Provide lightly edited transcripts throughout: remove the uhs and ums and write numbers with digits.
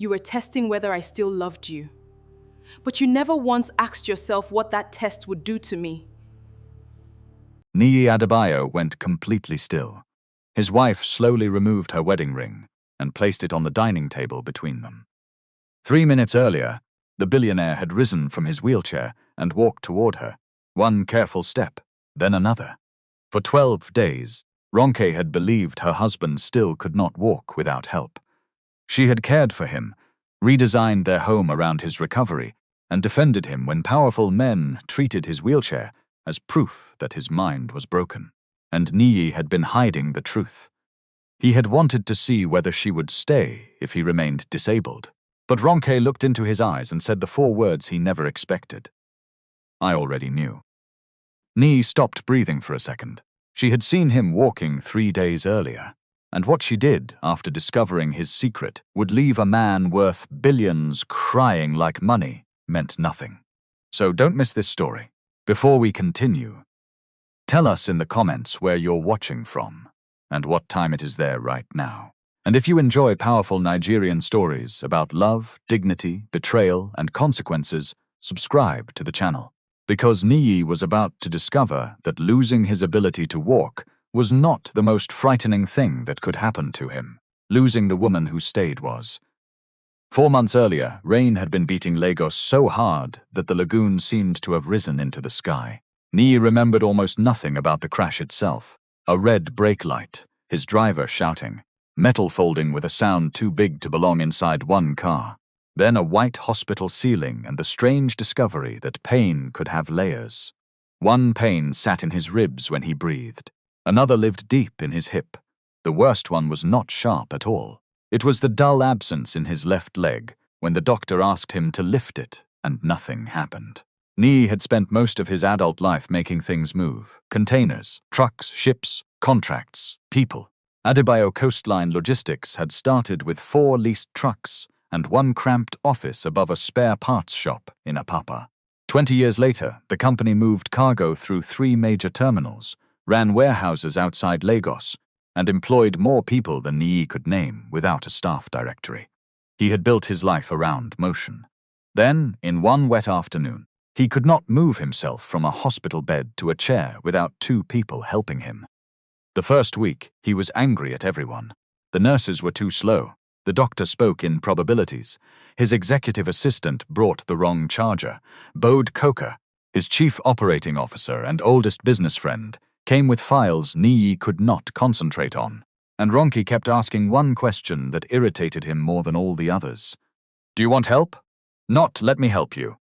you were testing whether I still loved you. But you never once asked yourself what that test would do to me. Niyi Adebayo went completely still. His wife slowly removed her wedding ring and placed it on the dining table between them. 3 minutes earlier, the billionaire had risen from his wheelchair and walked toward her, one careful step, then another. For 12 days, Ronke had believed her husband still could not walk without help. She had cared for him, redesigned their home around his recovery, and defended him when powerful men treated his wheelchair as proof that his mind was broken. And Niyi had been hiding the truth. He had wanted to see whether she would stay if he remained disabled. But Ronke looked into his eyes and said the 4 words he never expected. I already knew. Niyi stopped breathing for a second. She had seen him walking 3 days earlier, and what she did after discovering his secret would leave a man worth billions crying like money meant nothing. So don't miss this story. Before we continue, tell us in the comments where you're watching from and what time it is there right now. And if you enjoy powerful Nigerian stories about love, dignity, betrayal, and consequences, subscribe to the channel. Because Niyi was about to discover that losing his ability to walk was not the most frightening thing that could happen to him. Losing the woman who stayed was. 4 months earlier, rain had been beating Lagos so hard that the lagoon seemed to have risen into the sky. Niyi remembered almost nothing about the crash itself. A red brake light, his driver shouting, metal folding with a sound too big to belong inside one car. Then a white hospital ceiling and the strange discovery that pain could have layers. One pain sat in his ribs when he breathed. Another lived deep in his hip. The worst one was not sharp at all. It was the dull absence in his left leg when the doctor asked him to lift it, and nothing happened. Niyi had spent most of his adult life making things move. Containers, trucks, ships, contracts, people. Adebayo Coastline Logistics had started with 4 leased trucks and 1 cramped office above a spare parts shop in Apapa. 20 years later, the company moved cargo through 3 major terminals, ran warehouses outside Lagos, and employed more people than Niyi could name without a staff directory. He had built his life around motion. Then, in one wet afternoon, he could not move himself from a hospital bed to a chair without 2 people helping him. The first week, he was angry at everyone. The nurses were too slow. The doctor spoke in probabilities. His executive assistant brought the wrong charger. Bode Coker, his chief operating officer and oldest business friend, came with files Niyi could not concentrate on. And Ronke kept asking one question that irritated him more than all the others. Do you want help? Not, let me help you.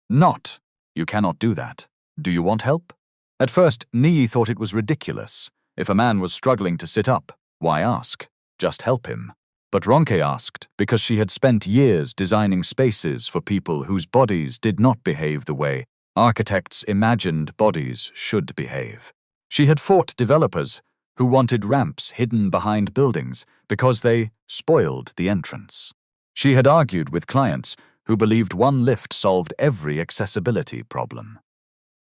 Not, you cannot do that. Do you want help? At first, Niyi thought it was ridiculous. If a man was struggling to sit up, why ask? Just help him. But Ronke asked because she had spent years designing spaces for people whose bodies did not behave the way architects imagined bodies should behave. She had fought developers who wanted ramps hidden behind buildings because they spoiled the entrance. She had argued with clients who believed one lift solved every accessibility problem.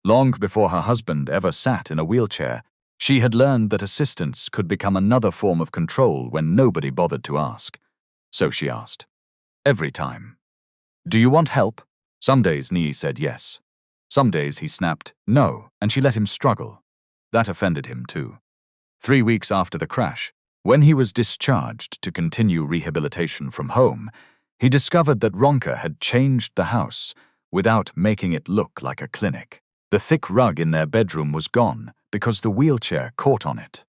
Long before her husband ever sat in a wheelchair, she had learned that assistance could become another form of control when nobody bothered to ask. So she asked. Every time. Do you want help? Some days Niyi said yes. Some days he snapped no, and she let him struggle. That offended him too. 3 weeks after the crash, when he was discharged to continue rehabilitation from home, he discovered that Ronke had changed the house without making it look like a clinic. The thick rug in their bedroom was gone because the wheelchair caught on it.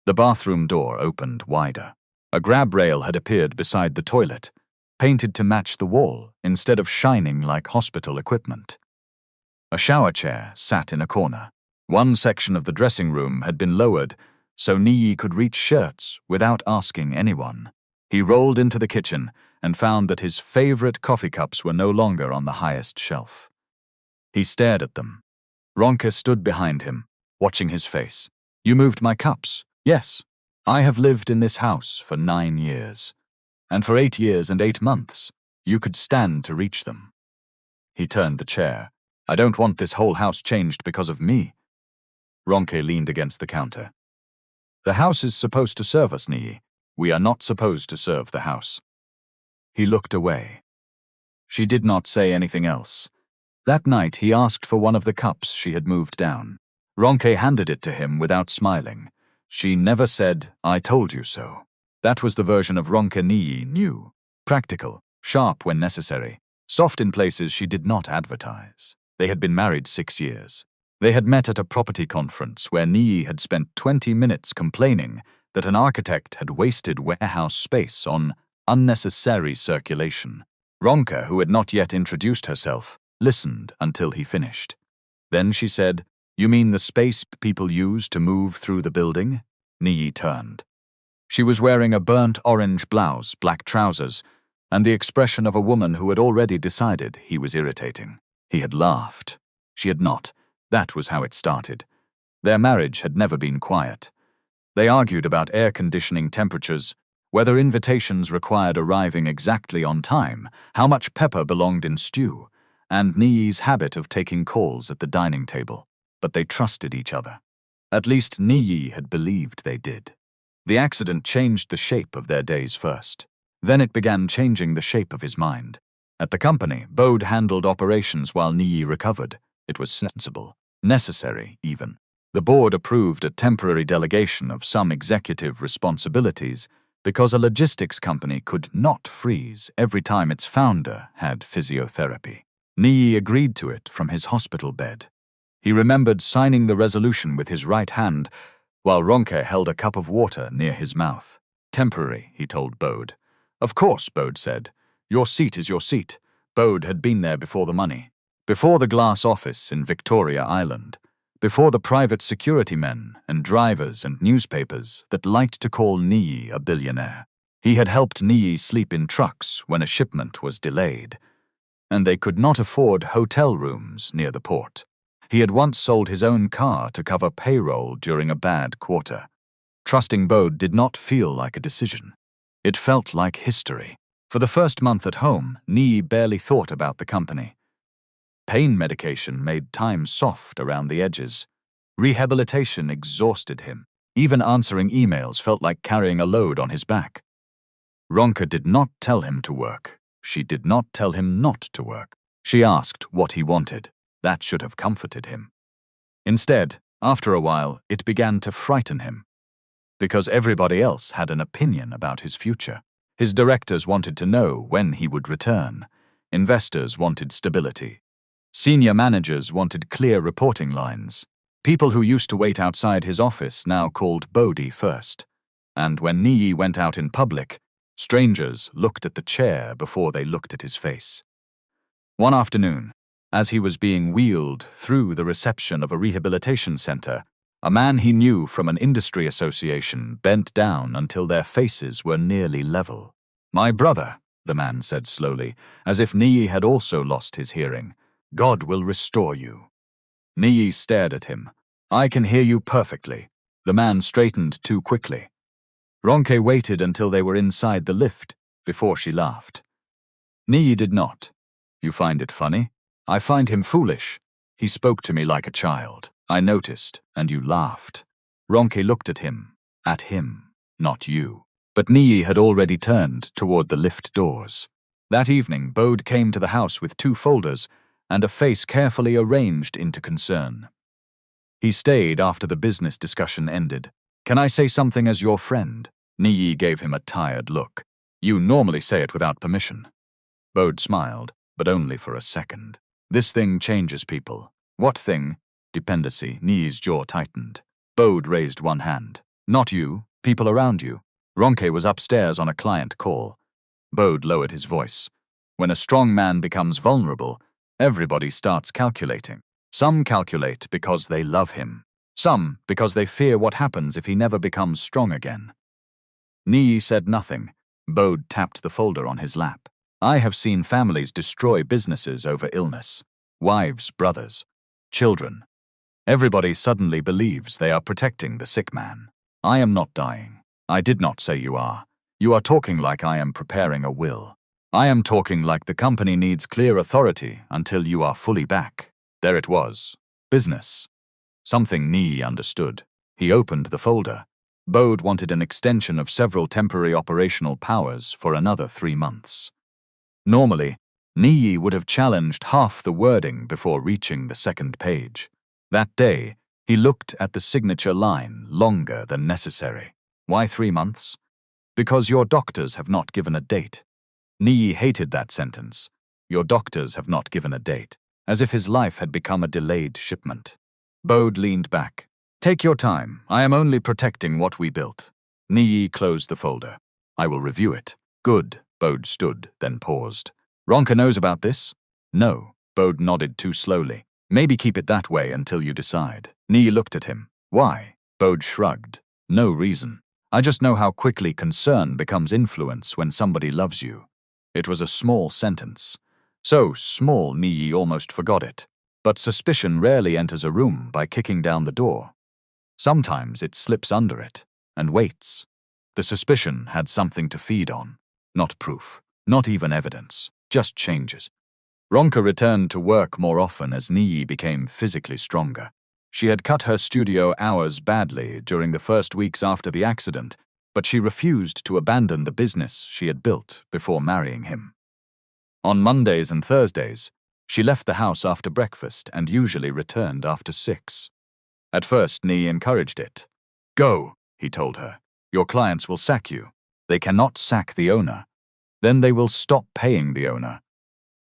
The bathroom door opened wider. A grab rail had appeared beside the toilet, painted to match the wall instead of shining like hospital equipment. A shower chair sat in a corner. One section of the dressing room had been lowered so Niyi could reach shirts without asking anyone. He rolled into the kitchen and found that his favorite coffee cups were no longer on the highest shelf. He stared at them. Ronke stood behind him, watching his face. You moved my cups. Yes, I have lived in this house for 9 years. And for 8 years and 8 months, you could stand to reach them. He turned the chair. I don't want this whole house changed because of me. Ronke leaned against the counter. The house is supposed to serve us, Niyi. We are not supposed to serve the house. He looked away. She did not say anything else. That night, he asked for one of the cups she had moved down. Ronke handed it to him without smiling. She never said, "I told you so." That was the version of Ronke Niyi knew. Practical, sharp when necessary, soft in places she did not advertise. They had been married 6 years. They had met at a property conference where Niyi had spent 20 minutes complaining that an architect had wasted warehouse space on unnecessary circulation. Ronke, who had not yet introduced herself, listened until he finished. Then she said, "You mean the space people use to move through the building?" Niyi turned. She was wearing a burnt orange blouse, black trousers, and the expression of a woman who had already decided he was irritating. He had laughed. She had not. That was how it started. Their marriage had never been quiet. They argued about air conditioning temperatures, whether invitations required arriving exactly on time, how much pepper belonged in stew, and Niyi's habit of taking calls at the dining table. But they trusted each other. At least Niyi had believed they did. The accident changed the shape of their days first. Then it began changing the shape of his mind. At the company, Bode handled operations while Niyi recovered. It was sensible, necessary even. The board approved a temporary delegation of some executive responsibilities because a logistics company could not freeze every time its founder had physiotherapy. Niyi agreed to it from his hospital bed. He remembered signing the resolution with his right hand while Ronke held a cup of water near his mouth. "Temporary," he told Bode. "Of course," Bode said. "Your seat is your seat." Bode had been there before the money, before the glass office in Victoria Island, before the private security men and drivers and newspapers that liked to call Niyi a billionaire. He had helped Niyi sleep in trucks when a shipment was delayed, and they could not afford hotel rooms near the port. He had once sold his own car to cover payroll during a bad quarter. Trusting Bode did not feel like a decision. It felt like history. For the first month at home, Niyi barely thought about the company. Pain medication made time soft around the edges. Rehabilitation exhausted him. Even answering emails felt like carrying a load on his back. Ronke did not tell him to work. She did not tell him not to work. She asked what he wanted. That should have comforted him. Instead, after a while, it began to frighten him. Because everybody else had an opinion about his future. His directors wanted to know when he would return. Investors wanted stability. Senior managers wanted clear reporting lines. People who used to wait outside his office now called Bode first. And when Niyi went out in public, strangers looked at the chair before they looked at his face. One afternoon, as he was being wheeled through the reception of a rehabilitation center, a man he knew from an industry association bent down until their faces were nearly level. "My brother," the man said slowly, as if Niyi had also lost his hearing. "God will restore you." Niyi stared at him. "I can hear you perfectly." The man straightened too quickly. Ronke waited until they were inside the lift before she laughed. Niyi did not. "You find it funny?" "I find him foolish. He spoke to me like a child. I noticed, and you laughed." Ronke looked at him, not you. But Niyi had already turned toward the lift doors. That evening, Bode came to the house with 2 folders and a face carefully arranged into concern. He stayed after the business discussion ended. "Can I say something as your friend?" Niyi gave him a tired look. "You normally say it without permission." Bode smiled, but only for a second. "This thing changes people." "What thing?" "Dependency." Niyi's jaw tightened. Bode raised one hand. "Not you, people around you." Ronke was upstairs on a client call. Bode lowered his voice. "When a strong man becomes vulnerable, everybody starts calculating. Some calculate because they love him. Some because they fear what happens if he never becomes strong again." Niyi said nothing. Bode tapped the folder on his lap. "I have seen families destroy businesses over illness. Wives, brothers, children. Everybody suddenly believes they are protecting the sick man. I am not dying. I did not say you are. You are talking like I am preparing a will. I am talking like the company needs clear authority until you are fully back." There it was. Business. Something Niyi understood. He opened the folder. Bode wanted an extension of several temporary operational powers for another 3 months. Normally, Niyi would have challenged half the wording before reaching the second page. That day, he looked at the signature line longer than necessary. Why 3 months? Because your doctors have not given a date. Niyi hated that sentence. Your doctors have not given a date, as if his life had become a delayed shipment. Bode leaned back. Take your time. I am only protecting what we built. Niyi closed the folder. I will review it. Good. Bode stood, then paused. Ronke knows about this? No. Bode nodded too slowly. Maybe keep it that way until you decide. Niyi looked at him. Why? Bode shrugged. No reason. I just know how quickly concern becomes influence when somebody loves you. It was a small sentence. So small Niyi almost forgot it. But suspicion rarely enters a room by kicking down the door. Sometimes it slips under it and waits. The suspicion had something to feed on. Not proof, not even evidence, just changes. Ronke returned to work more often as Niyi became physically stronger. She had cut her studio hours badly during the first weeks after the accident, but she refused to abandon the business she had built before marrying him. On Mondays and Thursdays, she left the house after breakfast and usually returned after 6. At first, Niyi encouraged it. Go, he told her. Your clients will sack you. They cannot sack the owner. Then they will stop paying the owner.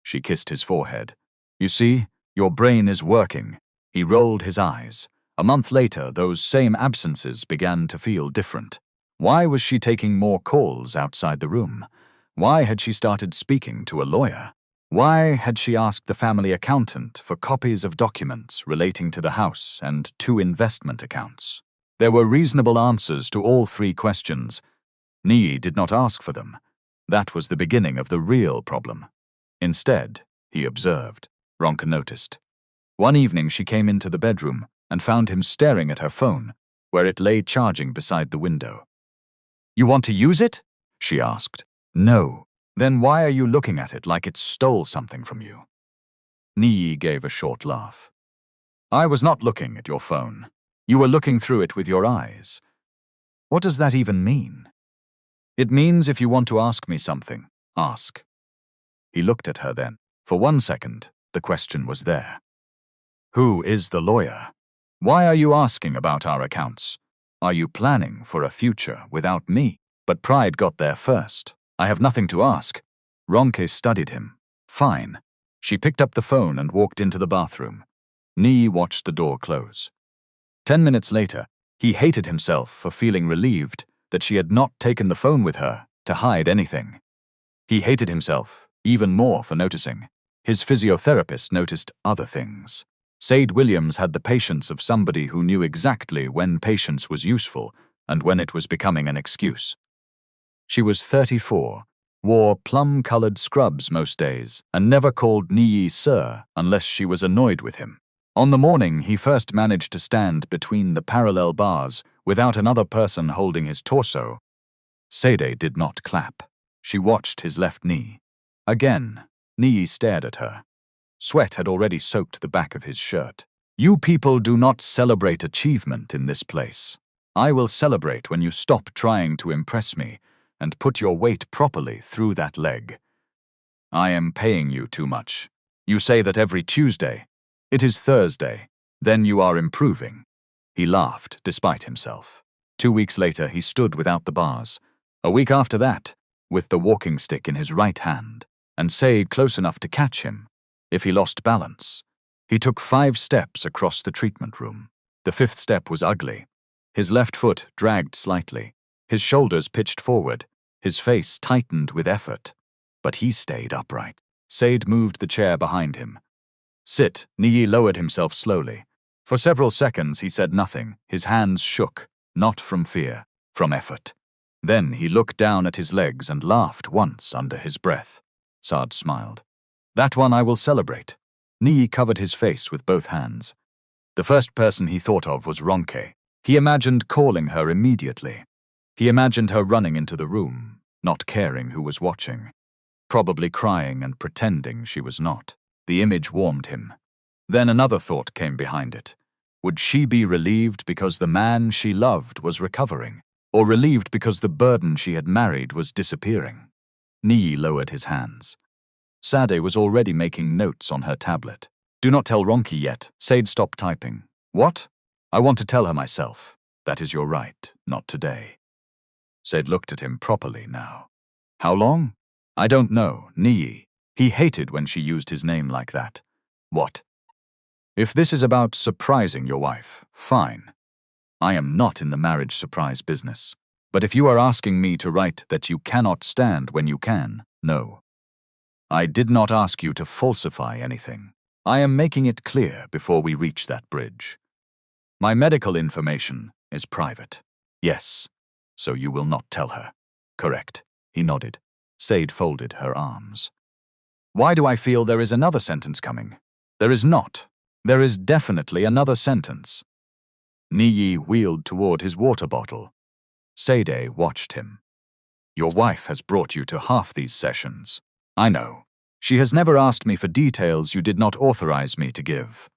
She kissed his forehead. You see, your brain is working. He rolled his eyes. A month later, those same absences began to feel different. Why was she taking more calls outside the room? Why had she started speaking to a lawyer? Why had she asked the family accountant for copies of documents relating to the house and 2 investment accounts? There were reasonable answers to all 3 questions. Niyi did not ask for them. That was the beginning of the real problem. Instead, he observed. Ronke noticed. One evening she came into the bedroom and found him staring at her phone, where it lay charging beside the window. You want to use it? She asked. No. Then why are you looking at it like it stole something from you? Niyi gave a short laugh. I was not looking at your phone. You were looking through it with your eyes. What does that even mean? It means if you want to ask me something, ask. He looked at her then. For 1 second, the question was there. Who is the lawyer? Why are you asking about our accounts? Are you planning for a future without me? But pride got there first. I have nothing to ask. Ronke studied him. Fine. She picked up the phone and walked into the bathroom. Niyi watched the door close. 10 minutes later, he hated himself for feeling relieved that she had not taken the phone with her to hide anything. He hated himself even more for noticing. His physiotherapist noticed other things. Sade Williams had the patience of somebody who knew exactly when patience was useful and when it was becoming an excuse. She was 34, wore plum-colored scrubs most days, and never called Niyi sir unless she was annoyed with him. On the morning he first managed to stand between the parallel bars without another person holding his torso, Sade did not clap. She watched his left knee. Again, Niyi stared at her. Sweat had already soaked the back of his shirt. You people do not celebrate achievement in this place. I will celebrate when you stop trying to impress me and put your weight properly through that leg. I am paying you too much. You say that every Tuesday. It is Thursday. Then you are improving. He laughed despite himself. 2 weeks later, he stood without the bars. A week after that, with the walking stick in his right hand, and Sade close enough to catch him if he lost balance. He took 5 steps across the treatment room. The 5th step was ugly. His left foot dragged slightly. His shoulders pitched forward. His face tightened with effort. But he stayed upright. Sade moved the chair behind him. Sit. Niyi lowered himself slowly. For several seconds he said nothing. His hands shook, not from fear, from effort. Then he looked down at his legs and laughed once under his breath. Sade smiled. That one I will celebrate. Niyi covered his face with both hands. The first person he thought of was Ronke. He imagined calling her immediately. He imagined her running into the room, not caring who was watching, probably crying and pretending she was not. The image warmed him. Then another thought came behind it. Would she be relieved because the man she loved was recovering, or relieved because the burden she had married was disappearing? Niyi lowered his hands. Sade was already making notes on her tablet. Do not tell Ronke yet. Sade stopped typing. What? I want to tell her myself. That is your right, not today. Sade looked at him properly now. How long? I don't know, Niyi. He hated when she used his name like that. What? If this is about surprising your wife, fine. I am not in the marriage surprise business. But if you are asking me to write that you cannot stand when you can, no. I did not ask you to falsify anything. I am making it clear before we reach that bridge. My medical information is private. Yes. So you will not tell her. Correct. He nodded. Sade folded her arms. Why do I feel there is another sentence coming? There is not. There is definitely another sentence. Niyi wheeled toward his water bottle. Sade watched him. Your wife has brought you to half these sessions. I know. She has never asked me for details you did not authorize me to give.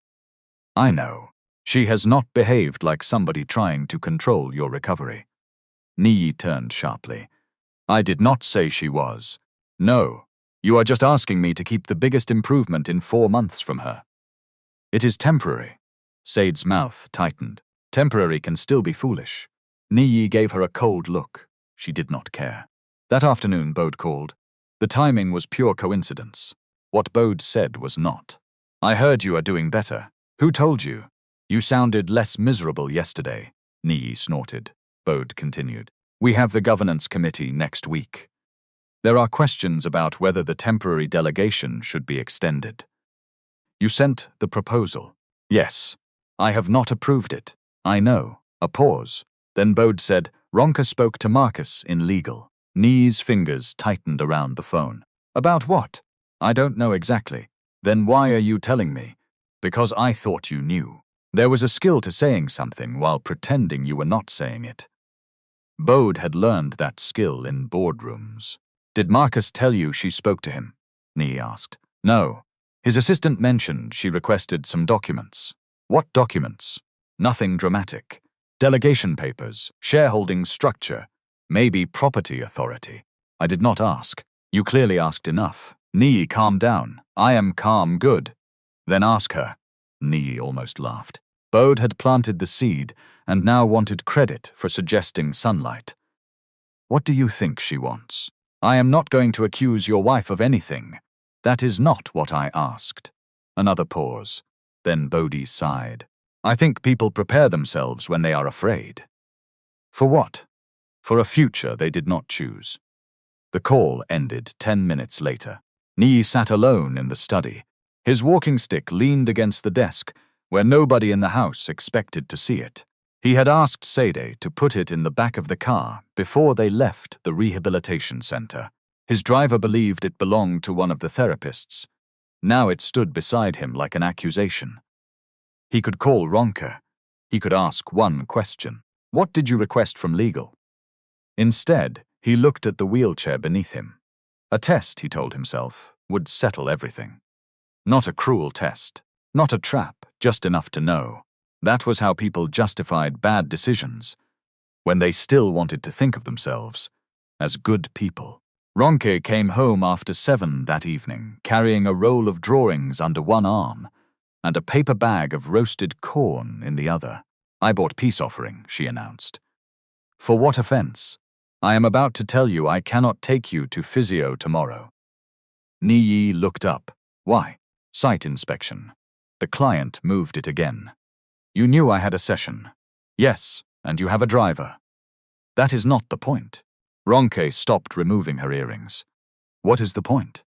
I know. She has not behaved like somebody trying to control your recovery. Niyi turned sharply. I did not say she was. No. You are just asking me to keep the biggest improvement in 4 months from her. It is temporary. Sade's mouth tightened. Temporary can still be foolish. Niyi gave her a cold look. She did not care. That afternoon, Bode called. The timing was pure coincidence. What Bode said was not. I heard you are doing better. Who told you? You sounded less miserable yesterday, Niyi snorted. Bode continued. We have the governance committee next week. There are questions about whether the temporary delegation should be extended. You sent the proposal. Yes. I have not approved it. I know. A pause. Then Bode said, Ronke spoke to Marcus in legal. Niyi's fingers tightened around the phone. About what? I don't know exactly. Then why are you telling me? Because I thought you knew. There was a skill to saying something while pretending you were not saying it. Bode had learned that skill in boardrooms. Did Marcus tell you she spoke to him? Niyi asked. No. His assistant mentioned she requested some documents. What documents? Nothing dramatic. Delegation papers, shareholding structure, maybe property authority. I did not ask. You clearly asked enough. Niyi, calm down. I am calm, good. Then ask her. Niyi almost laughed. Bode had planted the seed and now wanted credit for suggesting sunlight. What do you think she wants? I am not going to accuse your wife of anything. That is not what I asked. Another pause. Then Bode sighed. I think people prepare themselves when they are afraid. For what? For a future they did not choose. The call ended 10 minutes later. Niyi sat alone in the study. His walking stick leaned against the desk, where nobody in the house expected to see it. He had asked Sade to put it in the back of the car before they left the rehabilitation center. His driver believed it belonged to one of the therapists. Now it stood beside him like an accusation. He could call Ronke. He could ask one question. What did you request from legal? Instead, he looked at the wheelchair beneath him. A test, he told himself, would settle everything. Not a cruel test. Not a trap, just enough to know. That was how people justified bad decisions, when they still wanted to think of themselves as good people. Ronke came home after 7 that evening, carrying a roll of drawings under one arm and a paper bag of roasted corn in the other. I bought peace offering, she announced. For what offense? I am about to tell you I cannot take you to physio tomorrow. Niyi looked up. Why? Site inspection. The client moved it again. You knew I had a session. Yes, and you have a driver. That is not the point. Ronke stopped removing her earrings. What is the point?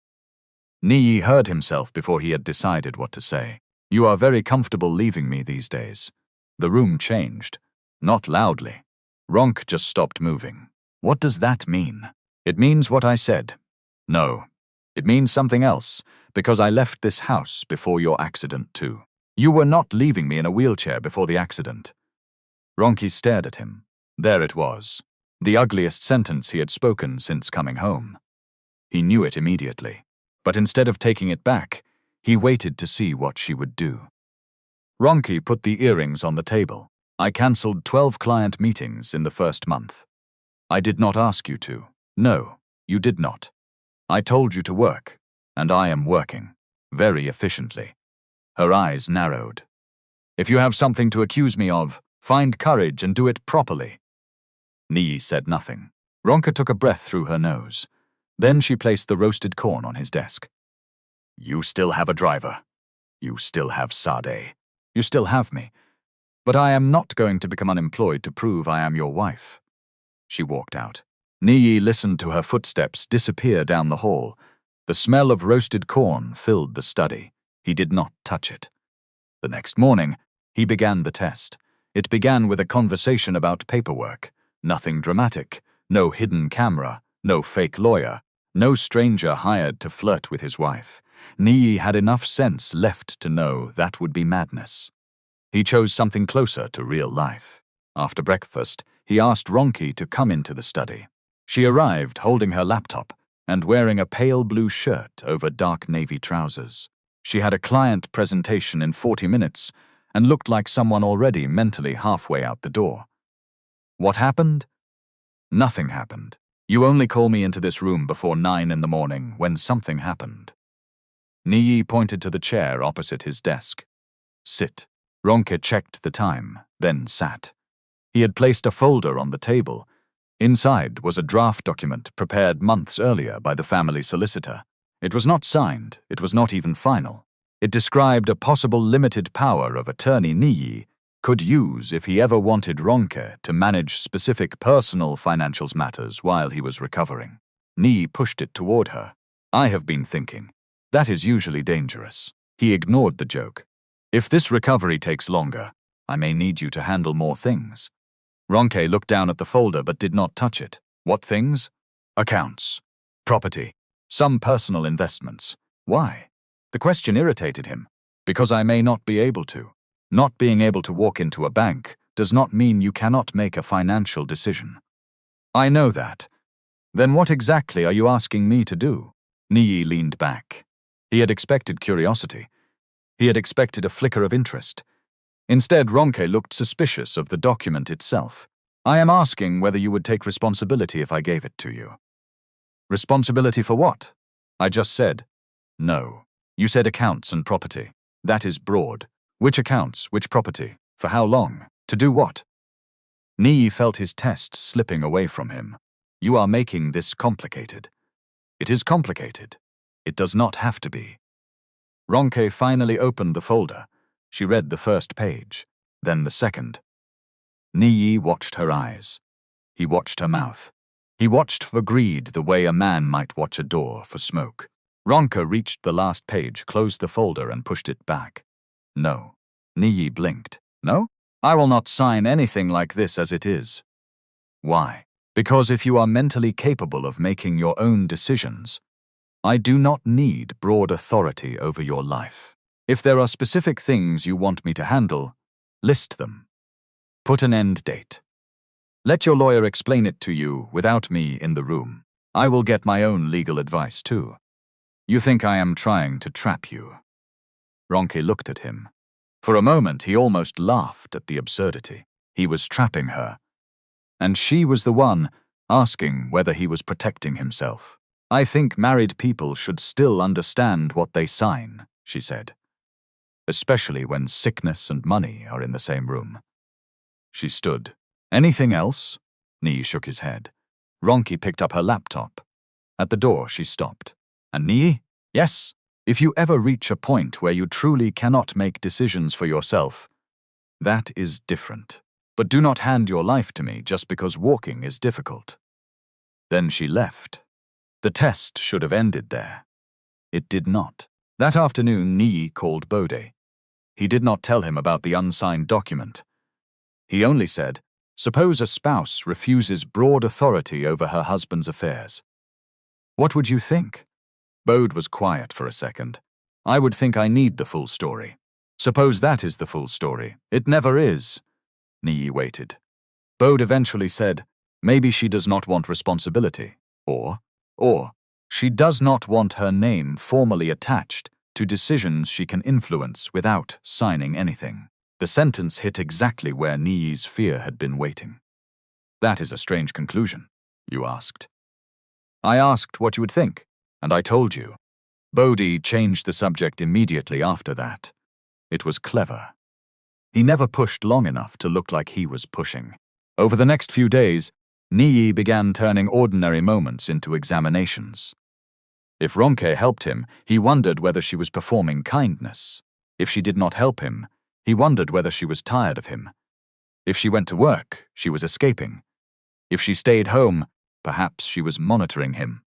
Niyi heard himself before he had decided what to say. You are very comfortable leaving me these days. The room changed. Not loudly. Ronke just stopped moving. What does that mean? It means what I said. No. It means something else, because I left this house before your accident too. You were not leaving me in a wheelchair before the accident. Ronke stared at him. There it was. The ugliest sentence he had spoken since coming home. He knew it immediately. But instead of taking it back, he waited to see what she would do. Ronke put the earrings on the table. I cancelled 12 client meetings in the first month. I did not ask you to. No, you did not. I told you to work. And I am working. Very efficiently. Her eyes narrowed. If you have something to accuse me of, find courage and do it properly. Niyi said nothing. Ronke took a breath through her nose. Then she placed the roasted corn on his desk. You still have a driver. You still have Sade. You still have me. But I am not going to become unemployed to prove I am your wife. She walked out. Niyi listened to her footsteps disappear down the hall. The smell of roasted corn filled the study. He did not touch it. The next morning, he began the test. It began with a conversation about paperwork. Nothing dramatic. No hidden camera. No fake lawyer. No stranger hired to flirt with his wife. Niyi had enough sense left to know that would be madness. He chose something closer to real life. After breakfast, he asked Ronke to come into the study. She arrived holding her laptop and wearing a pale blue shirt over dark navy trousers. She had a client presentation in 40 minutes and looked like someone already mentally halfway out the door. What happened? Nothing happened. You only call me into this room before 9 in the morning when something happened. Niyi pointed to the chair opposite his desk. Sit. Ronke checked the time, then sat. He had placed a folder on the table. Inside was a draft document prepared months earlier by the family solicitor. It was not signed, it was not even final. It described a possible limited power of attorney Niyi could use if he ever wanted Ronke to manage specific personal financial matters while he was recovering. Niyi pushed it toward her. I have been thinking. That is usually dangerous. He ignored the joke. If this recovery takes longer, I may need you to handle more things. Ronke looked down at the folder but did not touch it. What things? Accounts. Property. Some personal investments. Why? The question irritated him. Because I may not be able to. Not being able to walk into a bank does not mean you cannot make a financial decision. I know that. Then what exactly are you asking me to do? Niyi leaned back. He had expected curiosity. He had expected a flicker of interest. Instead, Ronke looked suspicious of the document itself. I am asking whether you would take responsibility if I gave it to you. Responsibility for what? I just said. No. You said accounts and property. That is broad. Which accounts, which property? For how long? To do what? Niyi felt his test slipping away from him. You are making this complicated. It is complicated. It does not have to be. Ronke finally opened the folder. She read the first page, then the second. Niyi watched her eyes. He watched her mouth. He watched for greed the way a man might watch a door for smoke. Ronke reached the last page, closed the folder, and pushed it back. No. Niyi blinked. No? I will not sign anything like this as it is. Why? Because if you are mentally capable of making your own decisions, I do not need broad authority over your life. If there are specific things you want me to handle, list them. Put an end date. Let your lawyer explain it to you without me in the room. I will get my own legal advice too. You think I am trying to trap you? Ronke looked at him. For a moment he almost laughed at the absurdity. He was trapping her. And she was the one asking whether he was protecting himself. I think married people should still understand what they sign, she said. Especially when sickness and money are in the same room. She stood. Anything else? Niyi shook his head. Ronke picked up her laptop. At the door she stopped. And Niyi? Yes? If you ever reach a point where you truly cannot make decisions for yourself, that is different. But do not hand your life to me just because walking is difficult. Then she left. The test should have ended there. It did not. That afternoon, Niyi called Bode. He did not tell him about the unsigned document. He only said, suppose a spouse refuses broad authority over her husband's affairs. What would you think? Bode was quiet for a second. I would think I need the full story. Suppose that is the full story. It never is. Niyi waited. Bode eventually said, maybe she does not want responsibility. Or she does not want her name formally attached to decisions she can influence without signing anything. The sentence hit exactly where Niyi's fear had been waiting. That is a strange conclusion, you asked. I asked what you would think, and I told you. Bodhi changed the subject immediately after that. It was clever. He never pushed long enough to look like he was pushing. Over the next few days, Niyi began turning ordinary moments into examinations. If Ronke helped him, he wondered whether she was performing kindness. If she did not help him, he wondered whether she was tired of him. If she went to work, she was escaping. If she stayed home, perhaps she was monitoring him.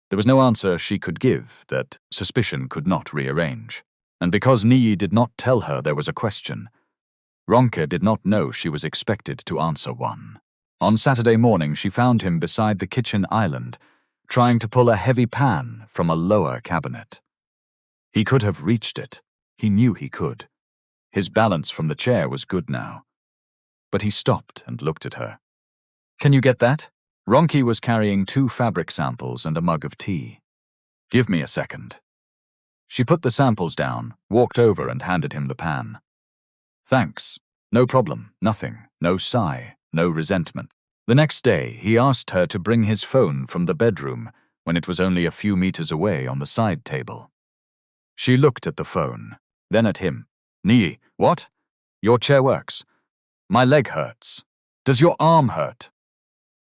There was no answer she could give that suspicion could not rearrange. And because Niyi did not tell her there was a question, Ronke did not know she was expected to answer one. On Saturday morning, she found him beside the kitchen island, trying to pull a heavy pan from a lower cabinet. He could have reached it. He knew he could. His balance from the chair was good now. But he stopped and looked at her. "Can you get that?" Ronke was carrying 2 fabric samples and a mug of tea. "Give me a second." She put the samples down, walked over and handed him the pan. "Thanks. No problem, nothing, no sigh, no resentment." The next day, he asked her to bring his phone from the bedroom when it was only a few meters away on the side table. She looked at the phone, then at him. "Niyi, what? Your chair works. My leg hurts. Does your arm hurt?"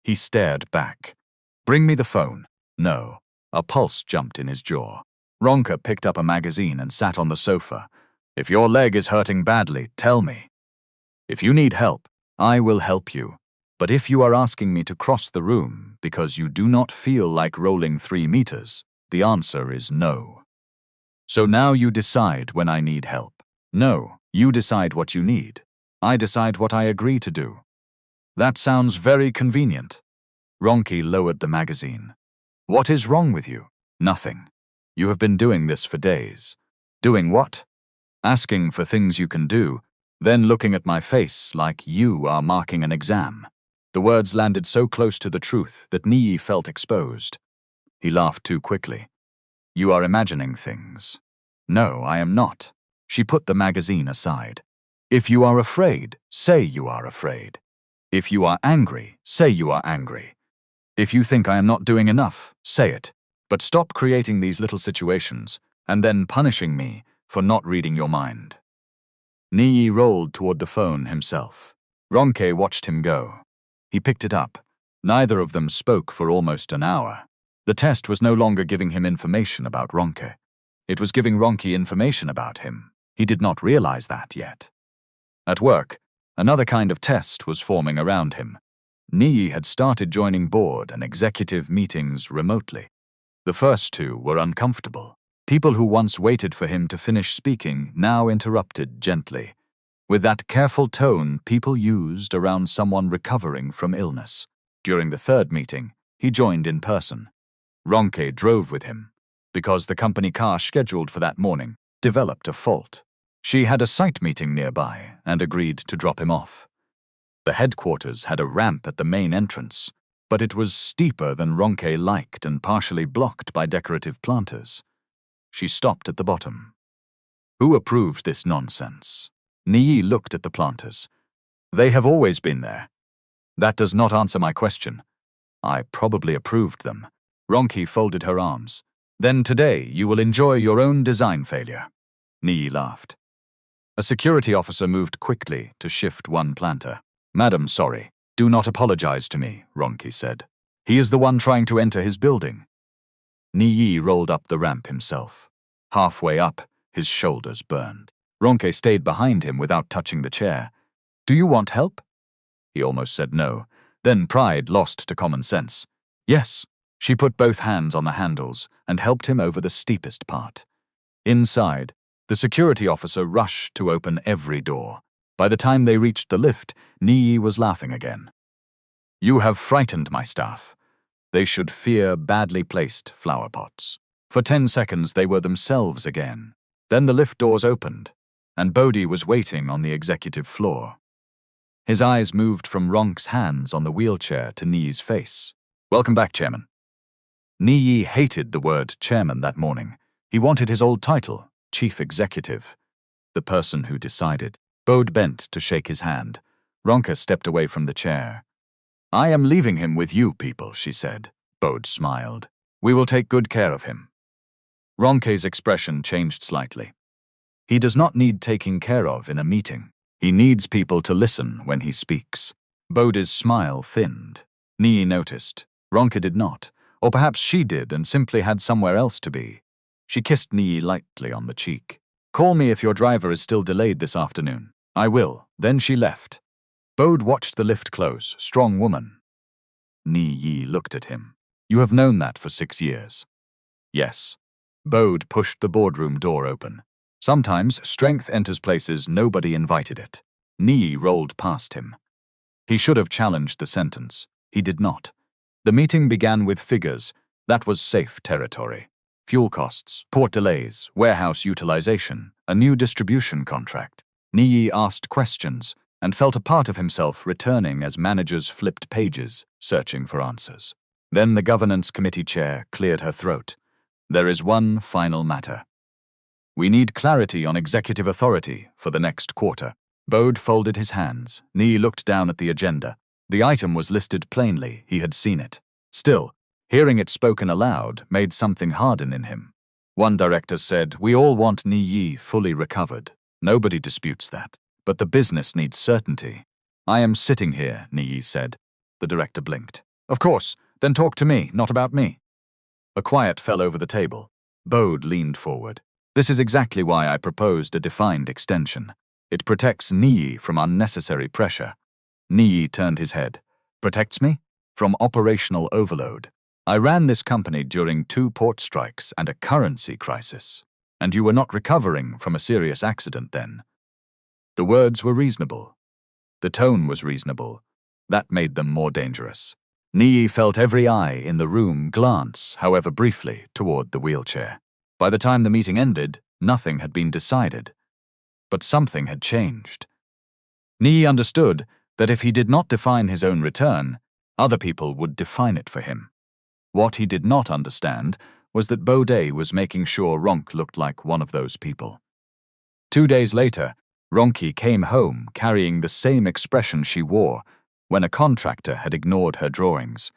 He stared back. "Bring me the phone." "No." A pulse jumped in his jaw. Ronke picked up a magazine and sat on the sofa. "If your leg is hurting badly, tell me. If you need help, I will help you. But if you are asking me to cross the room because you do not feel like rolling 3 meters, the answer is no. So now you decide when I need help. No, you decide what you need. I decide what I agree to do. That sounds very convenient." Ronke lowered the magazine. "What is wrong with you?" "Nothing. You have been doing this for days." "Doing what?" "Asking for things you can do, then looking at my face like you are marking an exam." The words landed so close to the truth that Niyi felt exposed. He laughed too quickly. "You are imagining things." "No, I am not." She put the magazine aside. "If you are afraid, say you are afraid. If you are angry, say you are angry. If you think I am not doing enough, say it. But stop creating these little situations and then punishing me for not reading your mind." Niyi rolled toward the phone himself. Ronke watched him go. He picked it up. Neither of them spoke for almost an hour. The test was no longer giving him information about Ronke. It was giving Ronke information about him. He did not realize that yet. At work, another kind of test was forming around him. Niyi had started joining board and executive meetings remotely. The first 2 were uncomfortable. People who once waited for him to finish speaking now interrupted gently, with that careful tone people used around someone recovering from illness. During the 3rd meeting, he joined in person. Ronke drove with him, because the company car scheduled for that morning developed a fault. She had a site meeting nearby and agreed to drop him off. The headquarters had a ramp at the main entrance, but it was steeper than Ronke liked and partially blocked by decorative planters. She stopped at the bottom. "Who approved this nonsense?" Niyi looked at the planters. "They have always been there." "That does not answer my question." "I probably approved them." Ronke folded her arms. "Then today you will enjoy your own design failure." Niyi laughed. A security officer moved quickly to shift one planter. "Madam, sorry. Do not apologize to me," Ronke said. "He is the one trying to enter his building." Niyi rolled up the ramp himself. Halfway up, his shoulders burned. Ronke stayed behind him without touching the chair. "Do you want help?" He almost said no. Then pride lost to common sense. "Yes." She put both hands on the handles and helped him over the steepest part. Inside, the security officer rushed to open every door. By the time they reached the lift, Niyi was laughing again. "You have frightened my staff. They should fear badly placed flower pots." For 10 seconds they were themselves again. Then the lift doors opened, and Bodhi was waiting on the executive floor. His eyes moved from Ronke's hands on the wheelchair to Niyi's face. "Welcome back, Chairman." Niyi hated the word chairman that morning. He wanted his old title, chief executive. The person who decided. Bode bent to shake his hand. Ronke stepped away from the chair. "I am leaving him with you people," she said. Bode smiled. "We will take good care of him." Ronke's expression changed slightly. He does not need taking care of in a meeting. He needs people to listen when he speaks. Bode's smile thinned. Niyi noticed. Ronke did not. Or perhaps she did and simply had somewhere else to be. She kissed Niyi lightly on the cheek. "Call me if your driver is still delayed this afternoon." "I will." Then she left. Bode watched the lift close. Strong woman. Niyi looked at him. "You have known that for 6 years." "Yes." Bode pushed the boardroom door open. Sometimes strength enters places nobody invited it. Niyi rolled past him. He should have challenged the sentence. He did not. The meeting began with figures. That was safe territory. Fuel costs, port delays, warehouse utilization, a new distribution contract. Niyi asked questions and felt a part of himself returning as managers flipped pages, searching for answers. Then the governance committee chair cleared her throat. "There is one final matter. We need clarity on executive authority for the next quarter." Bode folded his hands. Niyi looked down at the agenda. The item was listed plainly. He had seen it. Still, hearing it spoken aloud made something harden in him. One director said, "We all want Niyi fully recovered. Nobody disputes that. But the business needs certainty." "I am sitting here," Niyi said. The director blinked. "Of course. Then talk to me, not about me." A quiet fell over the table. Bode leaned forward. "This is exactly why I proposed a defined extension. It protects Niyi from unnecessary pressure." Niyi turned his head. "Protects me? From operational overload. I ran this company during 2 port strikes and a currency crisis. And you were not recovering from a serious accident then." The words were reasonable. The tone was reasonable. That made them more dangerous. Niyi felt every eye in the room glance, however briefly, toward the wheelchair. By the time the meeting ended, nothing had been decided. But something had changed. Niyi understood that if he did not define his own return, other people would define it for him. What he did not understand was that Bode was making sure Ronke looked like one of those people. 2 days later, Ronke came home carrying the same expression she wore when a contractor had ignored her drawings,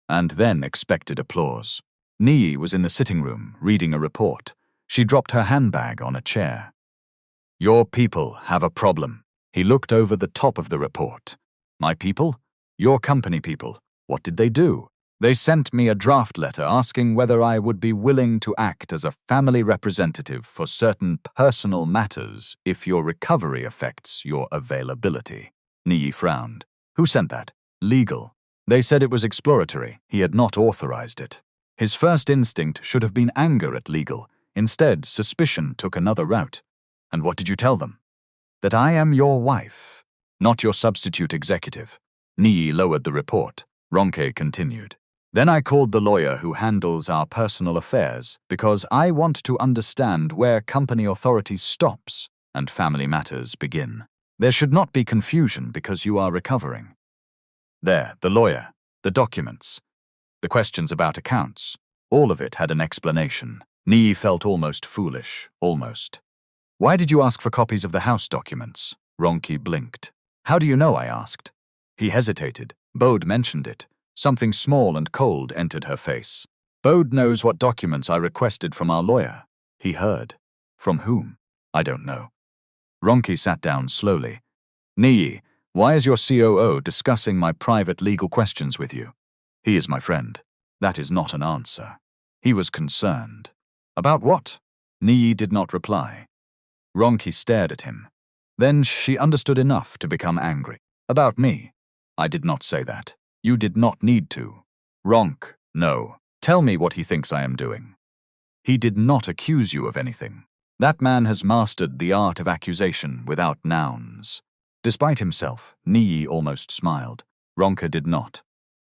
and then expected applause. Niyi was in the sitting room, reading a report. She dropped her handbag on a chair. "Your people have a problem." He looked over the top of the report. "My people? Your company people. What did they do?" "They sent me a draft letter asking whether I would be willing to act as a family representative for certain personal matters if your recovery affects your availability." Niyi frowned. "Who sent that?" "Legal. They said it was exploratory. He had not authorized it." His first instinct should have been anger at legal. Instead, suspicion took another route. "And what did you tell them?" "That I am your wife, not your substitute executive." Niyi lowered the report. Ronke continued. "Then I called the lawyer who handles our personal affairs because I want to understand where company authority stops and family matters begin. There should not be confusion because you are recovering." There, the lawyer, the documents, the questions about accounts, all of it had an explanation. Niyi felt almost foolish, almost. "Why did you ask for copies of the house documents?" Ronke blinked. "How do you know?" I asked. He hesitated. Bode mentioned it. Something small and cold entered her face. "Bode knows what documents I requested from our lawyer." He heard. "From whom?" "I don't know." Ronke sat down slowly. "Niyi, why is your COO discussing my private legal questions with you?" "He is my friend." That is not an answer. He was concerned. "About what?" Niyi did not reply. Ronke stared at him. Then she understood enough to become angry. "About me. I did not say that. You did not need to." "Ronke, no. Tell me what he thinks I am doing." "He did not accuse you of anything. That man has mastered the art of accusation without nouns." Despite himself, Niyi almost smiled. Ronke did not.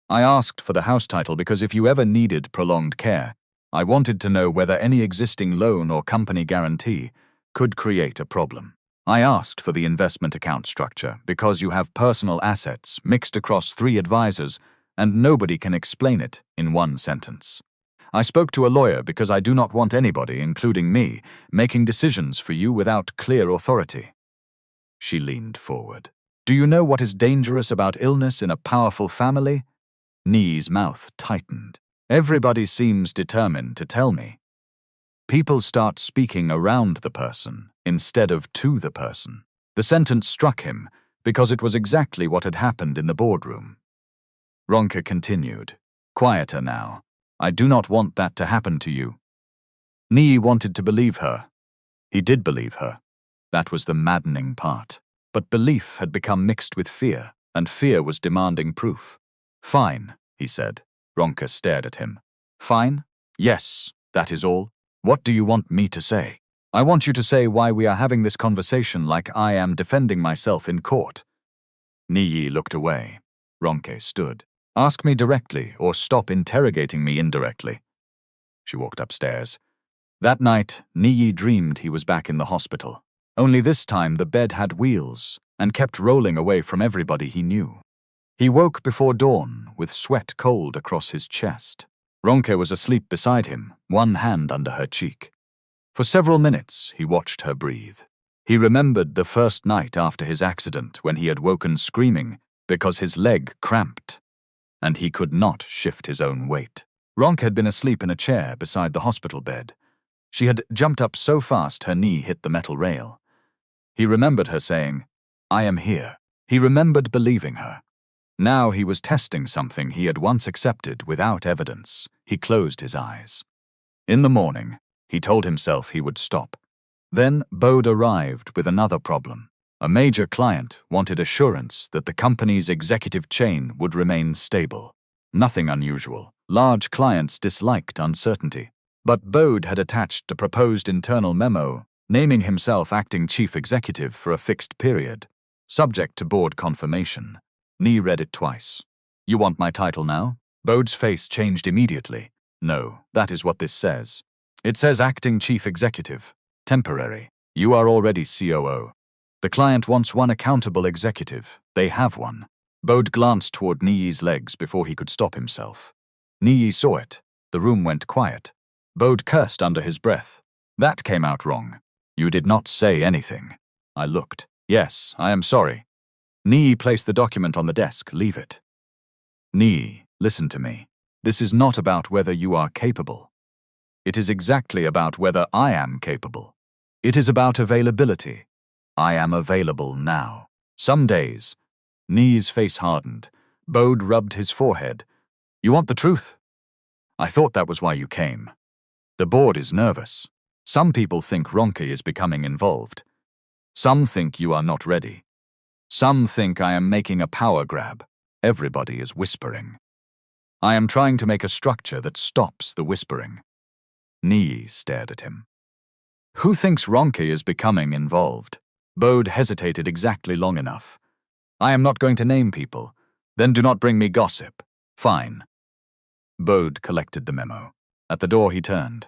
"I asked for the house title because if you ever needed prolonged care, I wanted to know whether any existing loan or company guarantee could create a problem. I asked for the investment account structure because you have personal assets mixed across 3 advisors and nobody can explain it in 1 sentence. I spoke to a lawyer because I do not want anybody, including me, making decisions for you without clear authority." She leaned forward. "Do you know what is dangerous about illness in a powerful family?" Niyi's mouth tightened. "Everybody seems determined to tell me." People start speaking around the person instead of to the person. The sentence struck him because it was exactly what had happened in the boardroom. Ronke continued, "Quieter now. I do not want that to happen to you." Niyi wanted to believe her. He did believe her. That was the maddening part. But belief had become mixed with fear, and fear was demanding proof. "Fine," he said. Ronke stared at him. "Fine? Yes, that is all. What do you want me to say? I want you to say why we are having this conversation like I am defending myself in court." Niyi looked away. Ronke stood. "Ask me directly or stop interrogating me indirectly." She walked upstairs. That night, Niyi dreamed he was back in the hospital. Only this time the bed had wheels and kept rolling away from everybody he knew. He woke before dawn with sweat cold across his chest. Ronke was asleep beside him, one hand under her cheek. For several minutes, he watched her breathe. He remembered the first night after his accident when he had woken screaming because his leg cramped, and he could not shift his own weight. Ronke had been asleep in a chair beside the hospital bed. She had jumped up so fast her knee hit the metal rail. He remembered her saying, "I am here." He remembered believing her. Now he was testing something he had once accepted without evidence. He closed his eyes. In the morning, he told himself he would stop. Then Bode arrived with another problem. A major client wanted assurance that the company's executive chain would remain stable. Nothing unusual. Large clients disliked uncertainty. But Bode had attached a proposed internal memo naming himself acting chief executive for a fixed period, subject to board confirmation. Niyi read it twice. "You want my title now?" Bode's face changed immediately. "No, that is what this says. It says acting chief executive. Temporary. You are already COO. The client wants one accountable executive. They have one." Bode glanced toward Niyi's legs before he could stop himself. Niyi saw it. The room went quiet. Bode cursed under his breath. "That came out wrong. You did not say anything." I looked. "Yes, I am sorry." Niyi placed the document on the desk. "Leave it." "Niyi, listen to me. This is not about whether you are capable. It is exactly about whether I am capable. It is about availability. I am available now. Some days." Niyi's face hardened. Bode rubbed his forehead. "You want the truth? I thought that was why you came. The board is nervous. Some people think Ronke is becoming involved. Some think you are not ready. Some think I am making a power grab. Everybody is whispering. I am trying to make a structure that stops the whispering." Niyi stared at him. "Who thinks Ronke is becoming involved?" Bode hesitated exactly long enough. "I am not going to name people. Then do not bring me gossip." "Fine." Bode collected the memo. At the door he turned.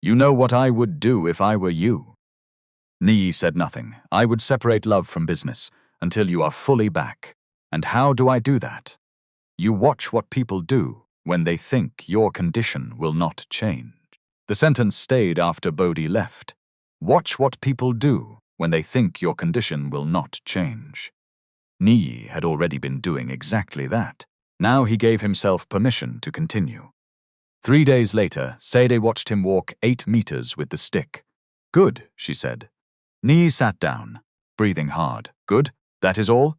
"You know what I would do if I were you." Niyi said nothing. "I would separate love from business until you are fully back. And how do I do that? You watch what people do when they think your condition will not change." The sentence stayed after Bode left. Watch what people do when they think your condition will not change. Niyi had already been doing exactly that. Now he gave himself permission to continue. 3 days later, Sade watched him walk 8 meters with the stick. "Good," she said. Niyi sat down, breathing hard. "Good? That is all?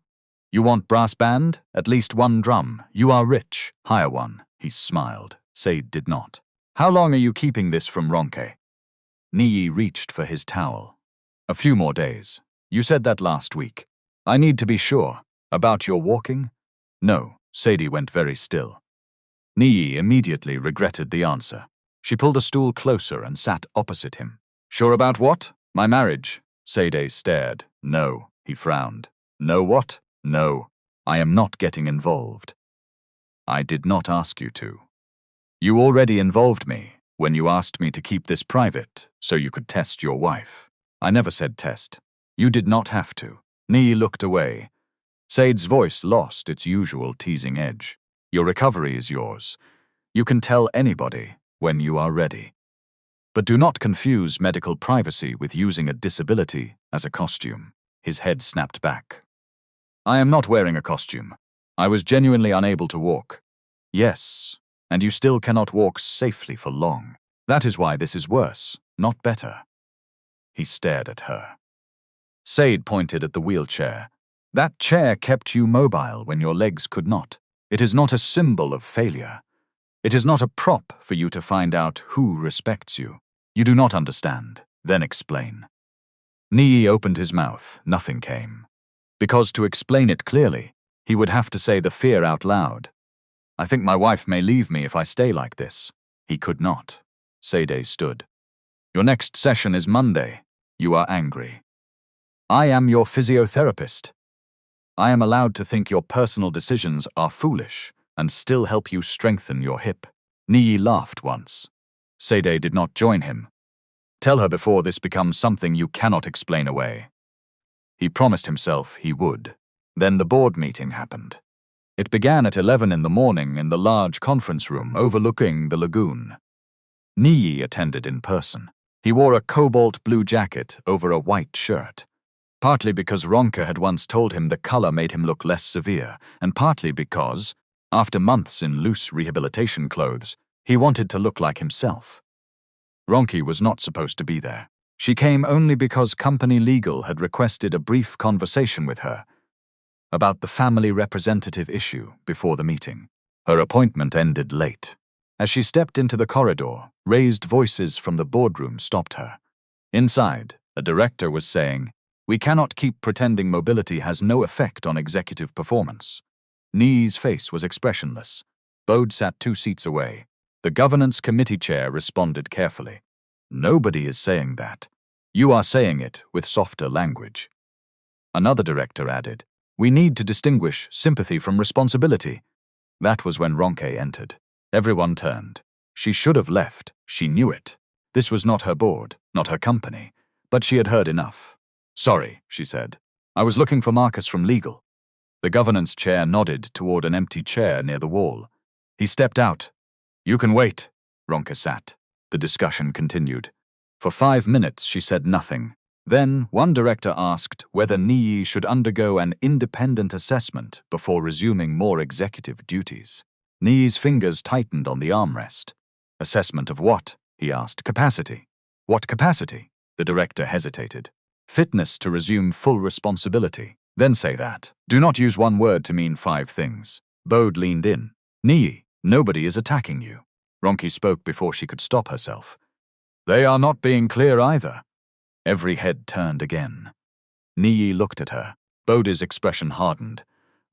You want brass band? At least 1 drum. You are rich. Hire one." He smiled. Sade did not. "How long are you keeping this from Ronke?" Niyi reached for his towel. "A few more days. You said that last week. I need to be sure. About your walking?" "No." Sadie went very still. Niyi immediately regretted the answer. She pulled a stool closer and sat opposite him. "Sure about what? My marriage?" Sade stared. "No." He frowned. "No what?" "No. I am not getting involved." "I did not ask you to. You already involved me when you asked me to keep this private so you could test your wife. I never said test. You did not have to." Niyi looked away. Sade's voice lost its usual teasing edge. "Your recovery is yours. You can tell anybody when you are ready. But do not confuse medical privacy with using a disability as a costume." His head snapped back. "I am not wearing a costume. I was genuinely unable to walk." "Yes, and you still cannot walk safely for long. That is why this is worse. not better. He stared at her. Said pointed at the wheelchair. That chair kept you mobile when your legs could not. It is not a symbol of failure. It is not a prop for you to find out who respects you. You do not understand. Then explain. Niyi opened his mouth. Nothing came. Because to explain it clearly, he would have to say the fear out loud. I think my wife may leave me if I stay like this. He could not. Sade stood. Your next session is Monday. You are angry. I am your physiotherapist. I am allowed to think your personal decisions are foolish and still help you strengthen your hip. Niyi laughed once. Sade did not join him. Tell her before this becomes something you cannot explain away. He promised himself he would. Then the board meeting happened. It began at 11 in the morning in the large conference room overlooking the lagoon. Niyi attended in person. He wore a cobalt blue jacket over a white shirt. Partly because Ronke had once told him the color made him look less severe, and partly because, after months in loose rehabilitation clothes, he wanted to look like himself. Ronke was not supposed to be there. She came only because company legal had requested a brief conversation with her about the family representative issue before the meeting. Her appointment ended late. As she stepped into the corridor, raised voices from the boardroom stopped her. Inside, a director was saying, "We cannot keep pretending mobility has no effect on executive performance." Niyi's face was expressionless. Bode sat 2 seats away. The governance committee chair responded carefully. Nobody is saying that. You are saying it with softer language. Another director added, "We need to distinguish sympathy from responsibility." That was when Ronke entered. Everyone turned. She should have left. She knew it. This was not her board, not her company, but she had heard enough. "Sorry," she said. "I was looking for Marcus from legal." The governance chair nodded toward an empty chair near the wall. He stepped out. "You can wait." Ronke sat. The discussion continued. For 5 minutes she said nothing. Then one director asked whether Niyi should undergo an independent assessment before resuming more executive duties. Niyi's fingers tightened on the armrest. "Assessment of what?" he asked. "Capacity." "What capacity?" The director hesitated. "Fitness to resume full responsibility." "Then say that. Do not use one word to mean 5 things. Bode leaned in. "Niyi, nobody is attacking you." Ronke spoke before she could stop herself. "They are not being clear either." Every head turned again. Niyi looked at her. Bode's expression hardened.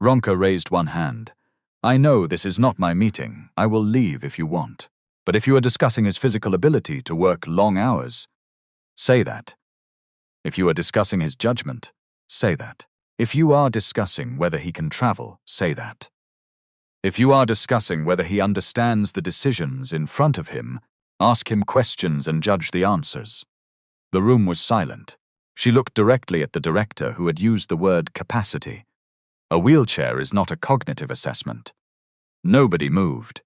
Ronke raised one hand. "I know this is not my meeting. I will leave if you want. But if you are discussing his physical ability to work long hours, say that. If you are discussing his judgment, say that. If you are discussing whether he can travel, say that. If you are discussing whether he understands the decisions in front of him, ask him questions and judge the answers." The room was silent. She looked directly at the director who had used the word capacity. A wheelchair is not a cognitive assessment. Nobody moved.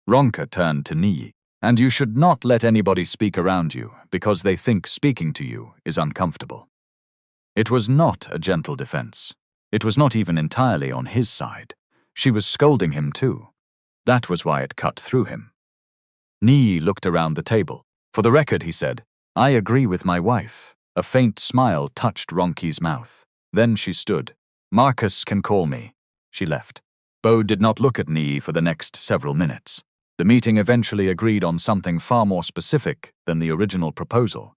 Ronke turned to Niyi. "And you should not let anybody speak around you because they think speaking to you is uncomfortable." It was not a gentle defense. It was not even entirely on his side. She was scolding him too. That was why it cut through him. Niyi looked around the table. "For the record," he said, "I agree with my wife." A faint smile touched Ronke's mouth. Then she stood. "Marcus can call me." She left. Bode did not look at Niyi for the next several minutes. The meeting eventually agreed on something far more specific than the original proposal.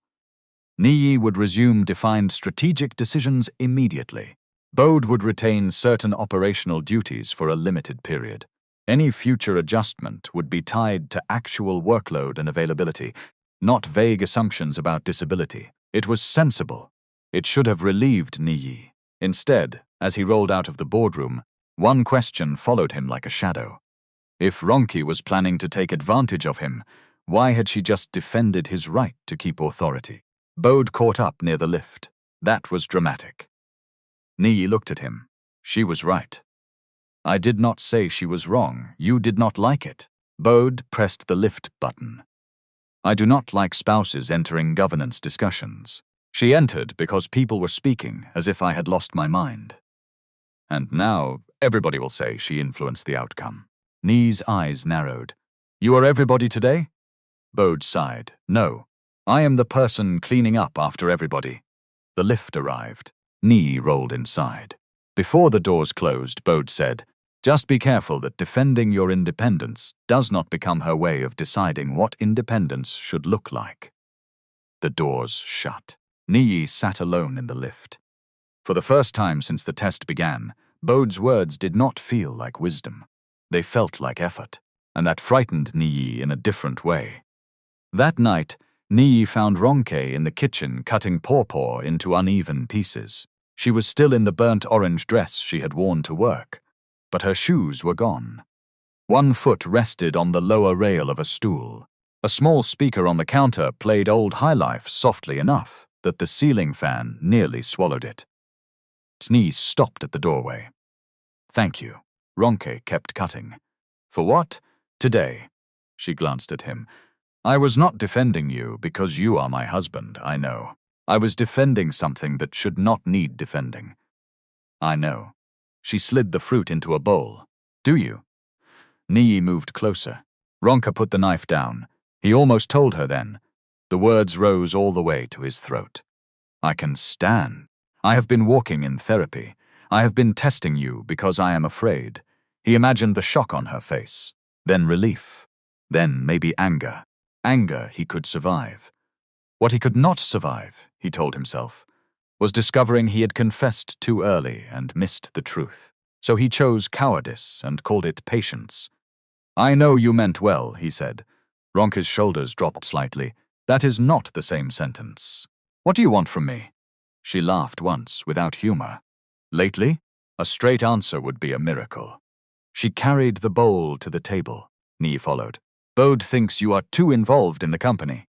Niyi would resume defined strategic decisions immediately. Bode would retain certain operational duties for a limited period. Any future adjustment would be tied to actual workload and availability, not vague assumptions about disability. It was sensible. It should have relieved Niyi. Instead, as he rolled out of the boardroom, one question followed him like a shadow. If Ronke was planning to take advantage of him, why had she just defended his right to keep authority? Bode caught up near the lift. That was dramatic. Niyi looked at him. She was right. "I did not say she was wrong. You did not like it." Bode pressed the lift button. "I do not like spouses entering governance discussions." She entered because people were speaking as if I had lost my mind. And now everybody will say she influenced the outcome. Niyi's eyes narrowed. "You are everybody today?" Bode sighed. "No." I am the person cleaning up after everybody. The lift arrived. Niyi rolled inside. Before the doors closed, Bode said, "Just be careful that defending your independence does not become her way of deciding what independence should look like." The doors shut. Niyi sat alone in the lift. For the first time since the test began, Bode's words did not feel like wisdom. They felt like effort, and that frightened Niyi in a different way. That night, Niyi found Ronke in the kitchen cutting pawpaw into uneven pieces. She was still in the burnt orange dress she had worn to work, but her shoes were gone. One foot rested on the lower rail of a stool. A small speaker on the counter played old highlife softly enough that the ceiling fan nearly swallowed it. Niyi stopped at the doorway. "Thank you." Ronke kept cutting. "For what?" "Today." She glanced at him. "I was not defending you because you are my husband, I know. I was defending something that should not need defending." "I know." She slid the fruit into a bowl. "Do you?" Niyi moved closer. Ronke put the knife down. He almost told her then. The words rose all the way to his throat. "I can stand. I have been walking in therapy. I have been testing you because I am afraid." He imagined the shock on her face, then relief, then maybe anger. Anger he could survive. What he could not survive, he told himself, was discovering he had confessed too early and missed the truth. So he chose cowardice and called it patience. "I know you meant well," he said. Ronke's shoulders dropped slightly. "That is not the same sentence. What do you want from me?" She laughed once, without humor. "Lately? A straight answer would be a miracle." She carried the bowl to the table. Niyi followed. "Bode thinks you are too involved in the company."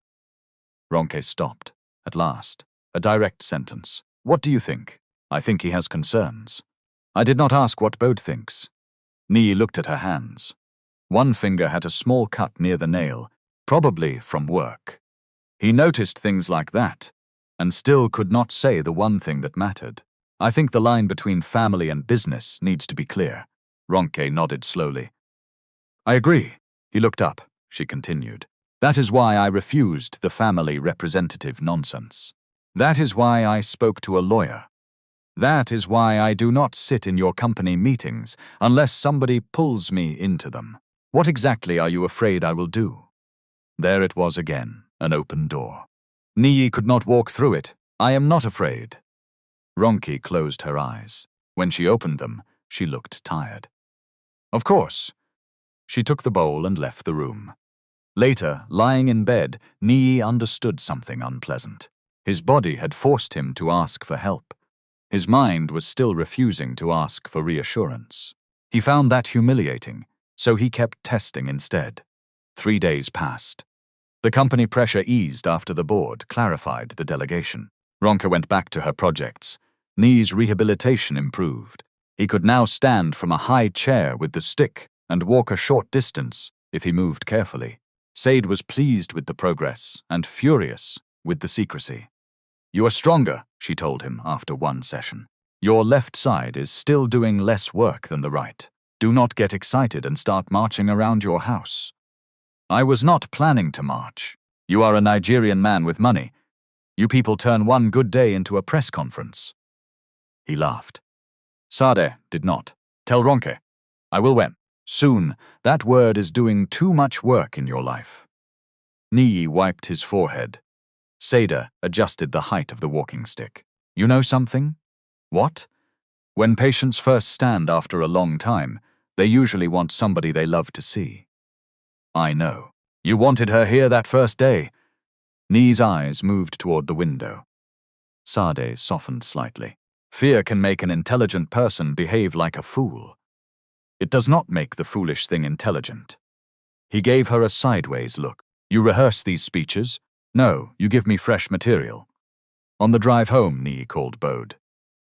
Ronke stopped. At last, a direct sentence. "What do you think?" "I think he has concerns." "I did not ask what Bode thinks." Niyi looked at her hands. One finger had a small cut near the nail, probably from work. He noticed things like that, and still could not say the one thing that mattered. "I think the line between family and business needs to be clear." Ronke nodded slowly. "I agree." He looked up. She continued. "That is why I refused the family representative nonsense. That is why I spoke to a lawyer. That is why I do not sit in your company meetings unless somebody pulls me into them. What exactly are you afraid I will do?" There it was again, an open door. Niyi could not walk through it. "I am not afraid." Ronke closed her eyes. When she opened them, she looked tired. "Of course." She took the bowl and left the room. Later, lying in bed, Niyi understood something unpleasant. His body had forced him to ask for help. His mind was still refusing to ask for reassurance. He found that humiliating, so he kept testing instead. 3 days passed. The company pressure eased after the board clarified the delegation. Ronke went back to her projects. Niyi's rehabilitation improved. He could now stand from a high chair with the stick and walk a short distance if he moved carefully. Said was pleased with the progress and furious with the secrecy. "You are stronger," she told him after one session. "Your left side is still doing less work than the right. Do not get excited and start marching around your house." "I was not planning to march. You are a Nigerian man with money. You people turn one good day into a press conference." He laughed. Sade did not. "Tell Ronke. I will when. Soon. That word is doing too much work in your life." Niyi wiped his forehead. Seda adjusted the height of the walking stick. "You know something?" "What?" "When patients first stand after a long time, they usually want somebody they love to see." "I know. You wanted her here that first day." Niyi's eyes moved toward the window. Sade softened slightly. "Fear can make an intelligent person behave like a fool. It does not make the foolish thing intelligent." He gave her a sideways look. "You rehearse these speeches?" "No, you give me fresh material." On the drive home, Niyi called Bode.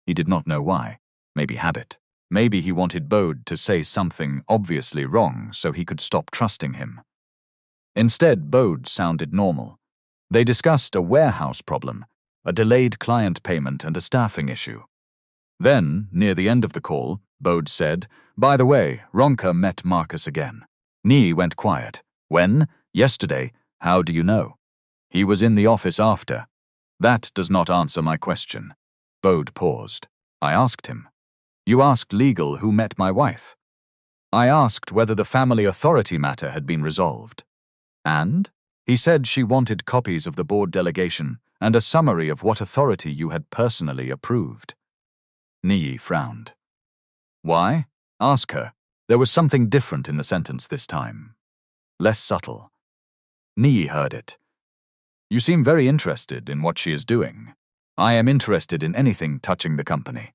He did not know why. Maybe habit. Maybe he wanted Bode to say something obviously wrong so he could stop trusting him. Instead, Bode sounded normal. They discussed a warehouse problem, a delayed client payment and a staffing issue. Then, near the end of the call, Bode said, "By the way, Ronke met Marcus again." Niyi went quiet. "When?" "Yesterday. How do you know?" He was in the office after. That does not answer my question. Bode paused. I asked him. You asked legal who met my wife. I asked whether the family authority matter had been resolved. And? He said she wanted copies of the board delegation and a summary of what authority you had personally approved. Niyi frowned. Why? Ask her. There was something different in the sentence this time. Less subtle. Niyi heard it. You seem very interested in what she is doing. I am interested in anything touching the company.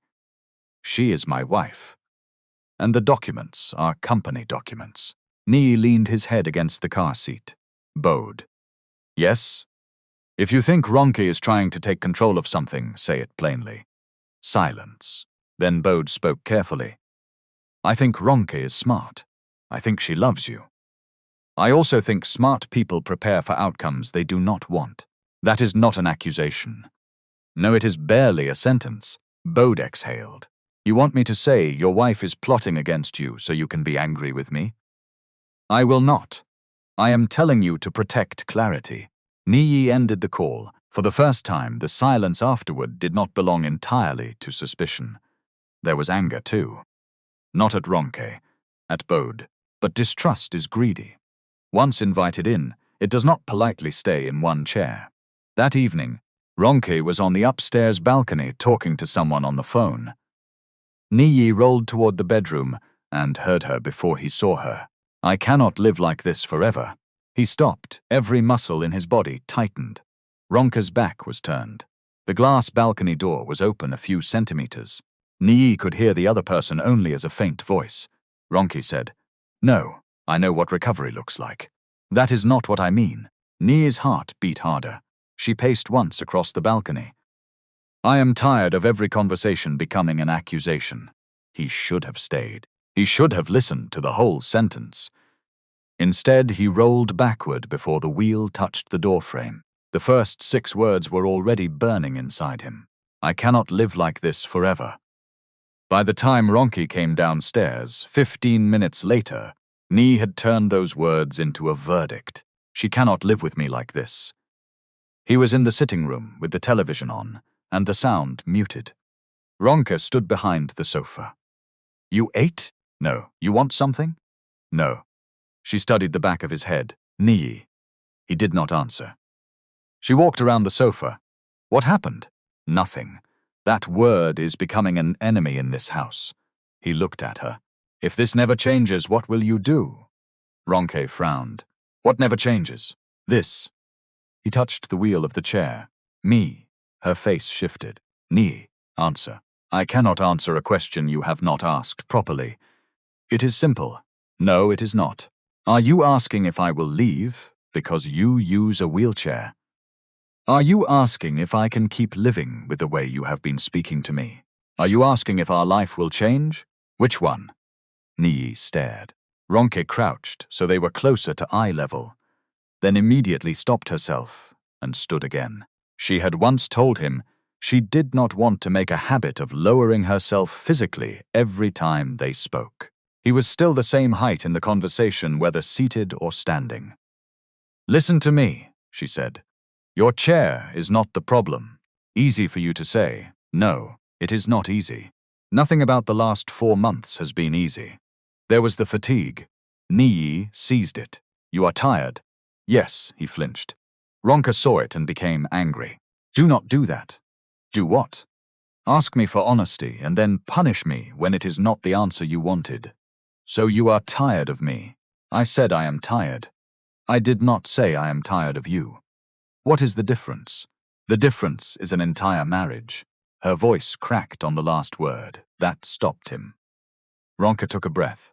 She is my wife. And the documents are company documents. Niyi leaned his head against the car seat. Bode. Yes? If you think Ronke is trying to take control of something, say it plainly. Silence. Then Bode spoke carefully. I think Ronke is smart. I think she loves you. I also think smart people prepare for outcomes they do not want. That is not an accusation. No, it is barely a sentence. Bode exhaled. You want me to say your wife is plotting against you so you can be angry with me? I will not. I am telling you to protect clarity. Niyi ended the call. For the first time, the silence afterward did not belong entirely to suspicion. There was anger too. Not at Ronke, at Bode, but distrust is greedy. Once invited in, it does not politely stay in one chair. That evening, Ronke was on the upstairs balcony talking to someone on the phone. Niyi rolled toward the bedroom and heard her before he saw her. I cannot live like this forever. He stopped. Every muscle in his body tightened. Ronke's back was turned. The glass balcony door was open a few centimeters. Niyi could hear the other person only as a faint voice. Ronke said, No, I know what recovery looks like. That is not what I mean. Niyi's heart beat harder. She paced once across the balcony. I am tired of every conversation becoming an accusation. He should have stayed. He should have listened to the whole sentence. Instead, he rolled backward before the wheel touched the doorframe. The first 6 words were already burning inside him. I cannot live like this forever. By the time Ronke came downstairs, 15 minutes later, Niyi had turned those words into a verdict. She cannot live with me like this. He was in the sitting room with the television on, and the sound muted. Ronke stood behind the sofa. You ate? No. You want something? No. She studied the back of his head. Niyi. He did not answer. She walked around the sofa. What happened? Nothing. That word is becoming an enemy in this house. He looked at her. If this never changes, what will you do? Ronke frowned. What never changes? This. He touched the wheel of the chair. Me. Her face shifted. Niyi. Answer. I cannot answer a question you have not asked properly. It is simple. No, it is not. Are you asking if I will leave because you use a wheelchair? Are you asking if I can keep living with the way you have been speaking to me? Are you asking if our life will change? Which one? Niyi stared. Ronke crouched so they were closer to eye level, then immediately stopped herself and stood again. She had once told him she did not want to make a habit of lowering herself physically every time they spoke. He was still the same height in the conversation, whether seated or standing. Listen to me, she said. Your chair is not the problem. Easy for you to say. No, it is not easy. Nothing about the last 4 months has been easy. There was the fatigue. Niyi seized it. You are tired? Yes, he flinched. Ronke saw it and became angry. Do not do that. Do what? Ask me for honesty and then punish me when it is not the answer you wanted. So you are tired of me. I said I am tired. I did not say I am tired of you. What is the difference? The difference is an entire marriage. Her voice cracked on the last word. That stopped him. Ronke took a breath.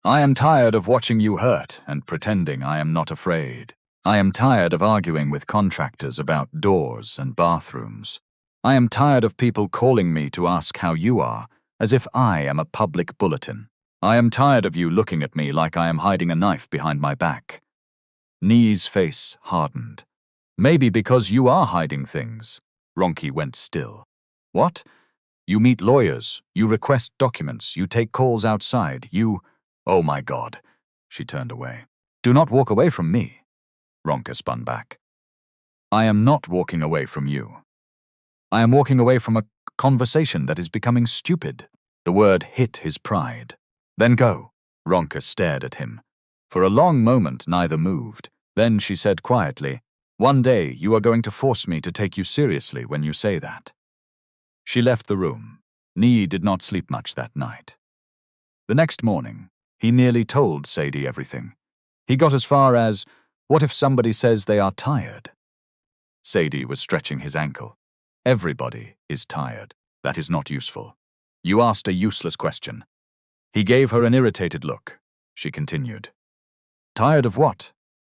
I am tired of watching you hurt and pretending I am not afraid. I am tired of arguing with contractors about doors and bathrooms. I am tired of people calling me to ask how you are, as if I am a public bulletin. I am tired of you looking at me like I am hiding a knife behind my back. Niyi's face hardened. Maybe because you are hiding things. Ronke went still. What? You meet lawyers, you request documents, you take calls outside, you… Oh my God. She turned away. Do not walk away from me. Ronke spun back. I am not walking away from you. I am walking away from a conversation that is becoming stupid. The word hit his pride. Then go. Ronke stared at him. For a long moment, neither moved. Then she said quietly, "One day you are going to force me to take you seriously when you say that." She left the room. Niyi did not sleep much that night. The next morning, he nearly told Sadie everything. He got as far as, "What if somebody says they are tired?" Sadie was stretching his ankle. "Everybody is tired. That is not useful. You asked a useless question." He gave her an irritated look. She continued. "Tired of what?"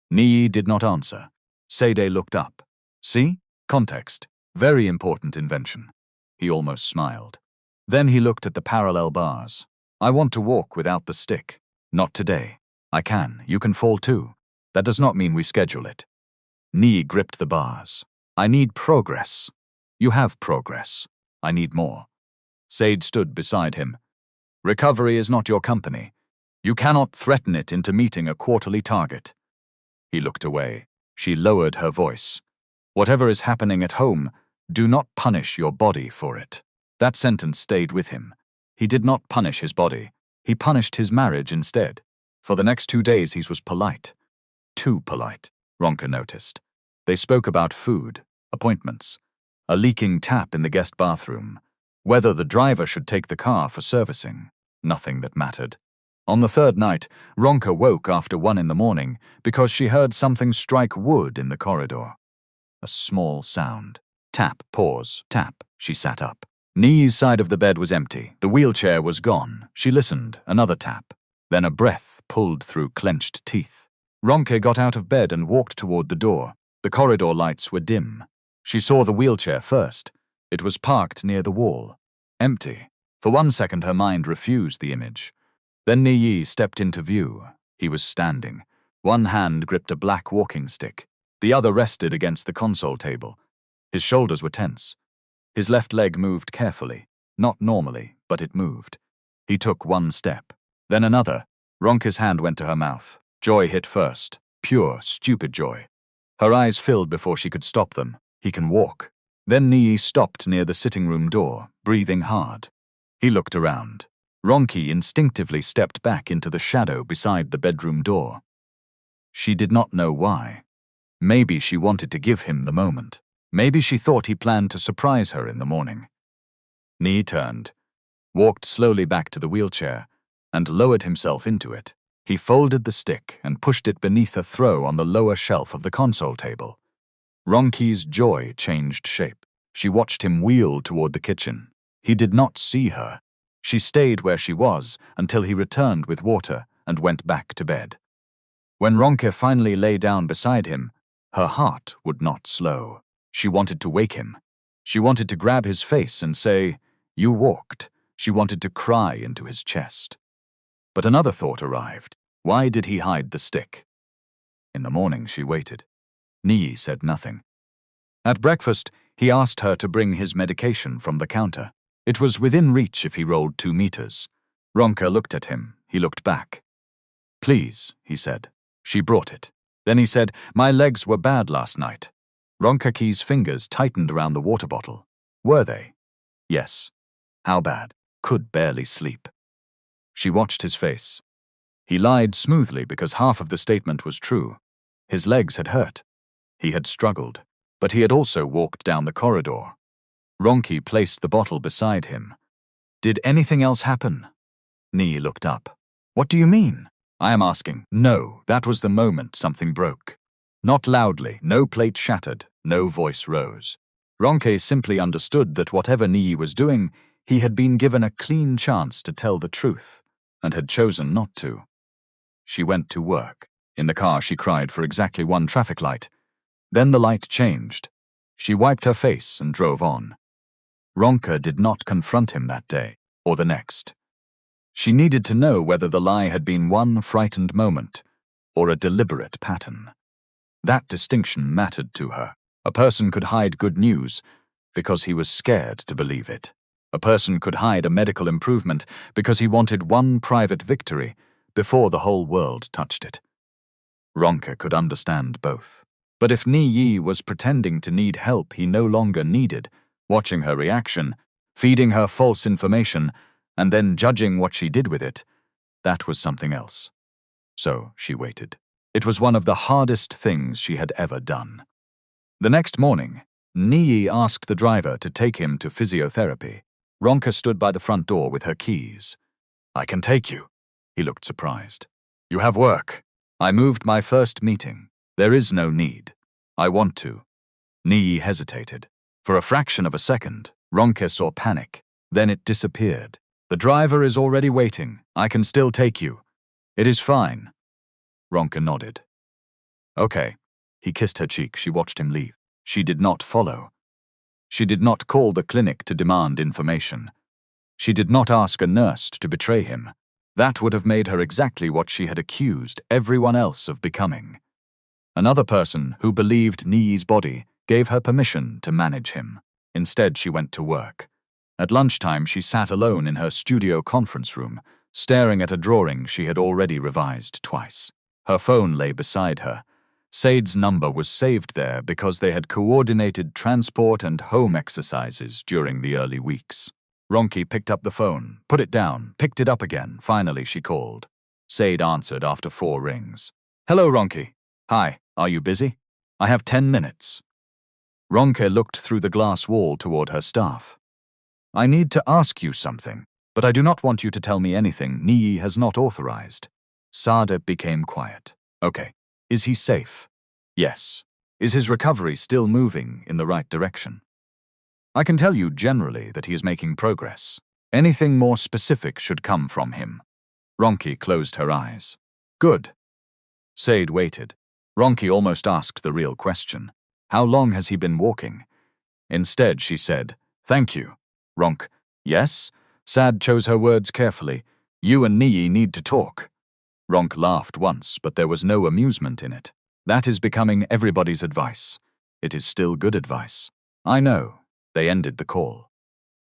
Niyi did not answer. Sadie looked up. "See? Context. Very important invention." He almost smiled. Then he looked at the parallel bars. "I want to walk without the stick. Not today. I can. You can fall too. That does not mean we schedule it." Niyi gripped the bars. "I need progress." "You have progress. I need more." Sade stood beside him. "Recovery is not your company. You cannot threaten it into meeting a quarterly target." He looked away. She lowered her voice. "Whatever is happening at home, do not punish your body for it." That sentence stayed with him. He did not punish his body. He punished his marriage instead. For the next 2 days he was polite. Too polite, Ronke noticed. They spoke about food, appointments, a leaking tap in the guest bathroom, whether the driver should take the car for servicing. Nothing that mattered. On the third night, Ronke woke after 1 in the morning because she heard something strike wood in the corridor. A small sound. Tap, pause, tap. She sat up. Niyi's side of the bed was empty. The wheelchair was gone. She listened. Another tap. Then a breath pulled through clenched teeth. Ronke got out of bed and walked toward the door. The corridor lights were dim. She saw the wheelchair first. It was parked near the wall. Empty. For 1 second her mind refused the image. Then Niyi stepped into view. He was standing. One hand gripped a black walking stick. The other rested against the console table. His shoulders were tense. His left leg moved carefully. Not normally, but it moved. He took 1 step. Then another. Ronke's hand went to her mouth. Joy hit first. Pure, stupid joy. Her eyes filled before she could stop them. He can walk. Then Niyi stopped near the sitting room door, breathing hard. He looked around. Ronke instinctively stepped back into the shadow beside the bedroom door. She did not know why. Maybe she wanted to give him the moment. Maybe she thought he planned to surprise her in the morning. Niyi turned, walked slowly back to the wheelchair, and lowered himself into it. He folded the stick and pushed it beneath a throw on the lower shelf of the console table. Ronke's joy changed shape. She watched him wheel toward the kitchen. He did not see her. She stayed where she was until he returned with water and went back to bed. When Ronke finally lay down beside him, her heart would not slow. She wanted to wake him. She wanted to grab his face and say, "You walked." She wanted to cry into his chest. But another thought arrived. Why did he hide the stick? In the morning she waited. Niyi said nothing. At breakfast, he asked her to bring his medication from the counter. It was within reach if he rolled 2 meters. Ronke looked at him. He looked back. "Please," he said. She brought it. Then he said, "My legs were bad last night." Ronke's fingers tightened around the water bottle. Were they? Yes. How bad? Could barely sleep. She watched his face. He lied smoothly because half of the statement was true. His legs had hurt. He had struggled, but he had also walked down the corridor. Ronke placed the bottle beside him. "Did anything else happen?" Niyi looked up. "What do you mean?" "I am asking." No, that was the moment something broke. Not loudly, no plate shattered, no voice rose. Ronke simply understood that whatever Niyi was doing, he had been given a clean chance to tell the truth, and had chosen not to. She went to work. In the car she cried for exactly 1 traffic light. Then the light changed. She wiped her face and drove on. Ronke did not confront him that day, or the next. She needed to know whether the lie had been one frightened moment, or a deliberate pattern. That distinction mattered to her. A person could hide good news because he was scared to believe it. A person could hide a medical improvement because he wanted one private victory before the whole world touched it. Ronke could understand both. But if Niyi was pretending to need help he no longer needed, watching her reaction, feeding her false information, and then judging what she did with it, that was something else. So she waited. It was one of the hardest things she had ever done. The next morning, Niyi asked the driver to take him to physiotherapy. Ronke stood by the front door with her keys. "I can take you." He looked surprised. "You have work." "I moved my first meeting. There is no need. I want to." Niyi hesitated. For a fraction of a second, Ronke saw panic. Then it disappeared. "The driver is already waiting. I can still take you." "It is fine." Ronke nodded. "Okay." He kissed her cheek. She watched him leave. She did not follow. She did not call the clinic to demand information. She did not ask a nurse to betray him. That would have made her exactly what she had accused everyone else of becoming. Another person who believed Niyi's body gave her permission to manage him. Instead, she went to work. At lunchtime, she sat alone in her studio conference room, staring at a drawing she had already revised twice. Her phone lay beside her. Said's number was saved there because they had coordinated transport and home exercises during the early weeks. Ronke picked up the phone, put it down, picked it up again. Finally, she called. Said answered after 4 rings. "Hello, Ronke. Hi, are you busy? I have 10 minutes. Ronke looked through the glass wall toward her staff. "I need to ask you something, but I do not want you to tell me anything Niyi has not authorized." Sada became quiet. "Okay. Is he safe?" "Yes." "Is his recovery still moving in the right direction?" "I can tell you generally that he is making progress. Anything more specific should come from him." Ronke closed her eyes. "Good." Said waited. Ronke almost asked the real question. "How long has he been walking?" Instead, she said, "Thank you." Ronke, "Yes?" Sad chose her words carefully. "You and Niyi need to talk." Ronke laughed once, but there was no amusement in it. "That is becoming everybody's advice. It is still good advice." "I know." They ended the call.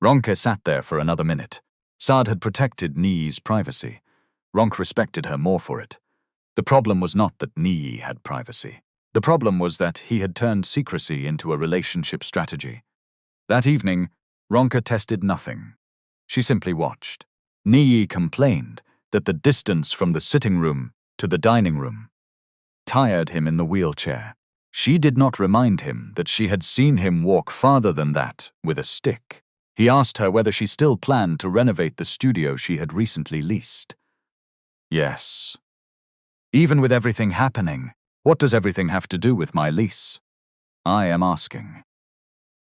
Ronke sat there for another minute. Saad had protected Niyi's privacy. Ronke respected her more for it. The problem was not that Niyi had privacy. The problem was that he had turned secrecy into a relationship strategy. That evening, Ronke tested nothing. She simply watched. Niyi complained that the distance from the sitting room to the dining room tired him in the wheelchair. She did not remind him that she had seen him walk farther than that with a stick. He asked her whether she still planned to renovate the studio she had recently leased. "Yes." "Even with everything happening, what does everything have to do with my lease?" "I am asking."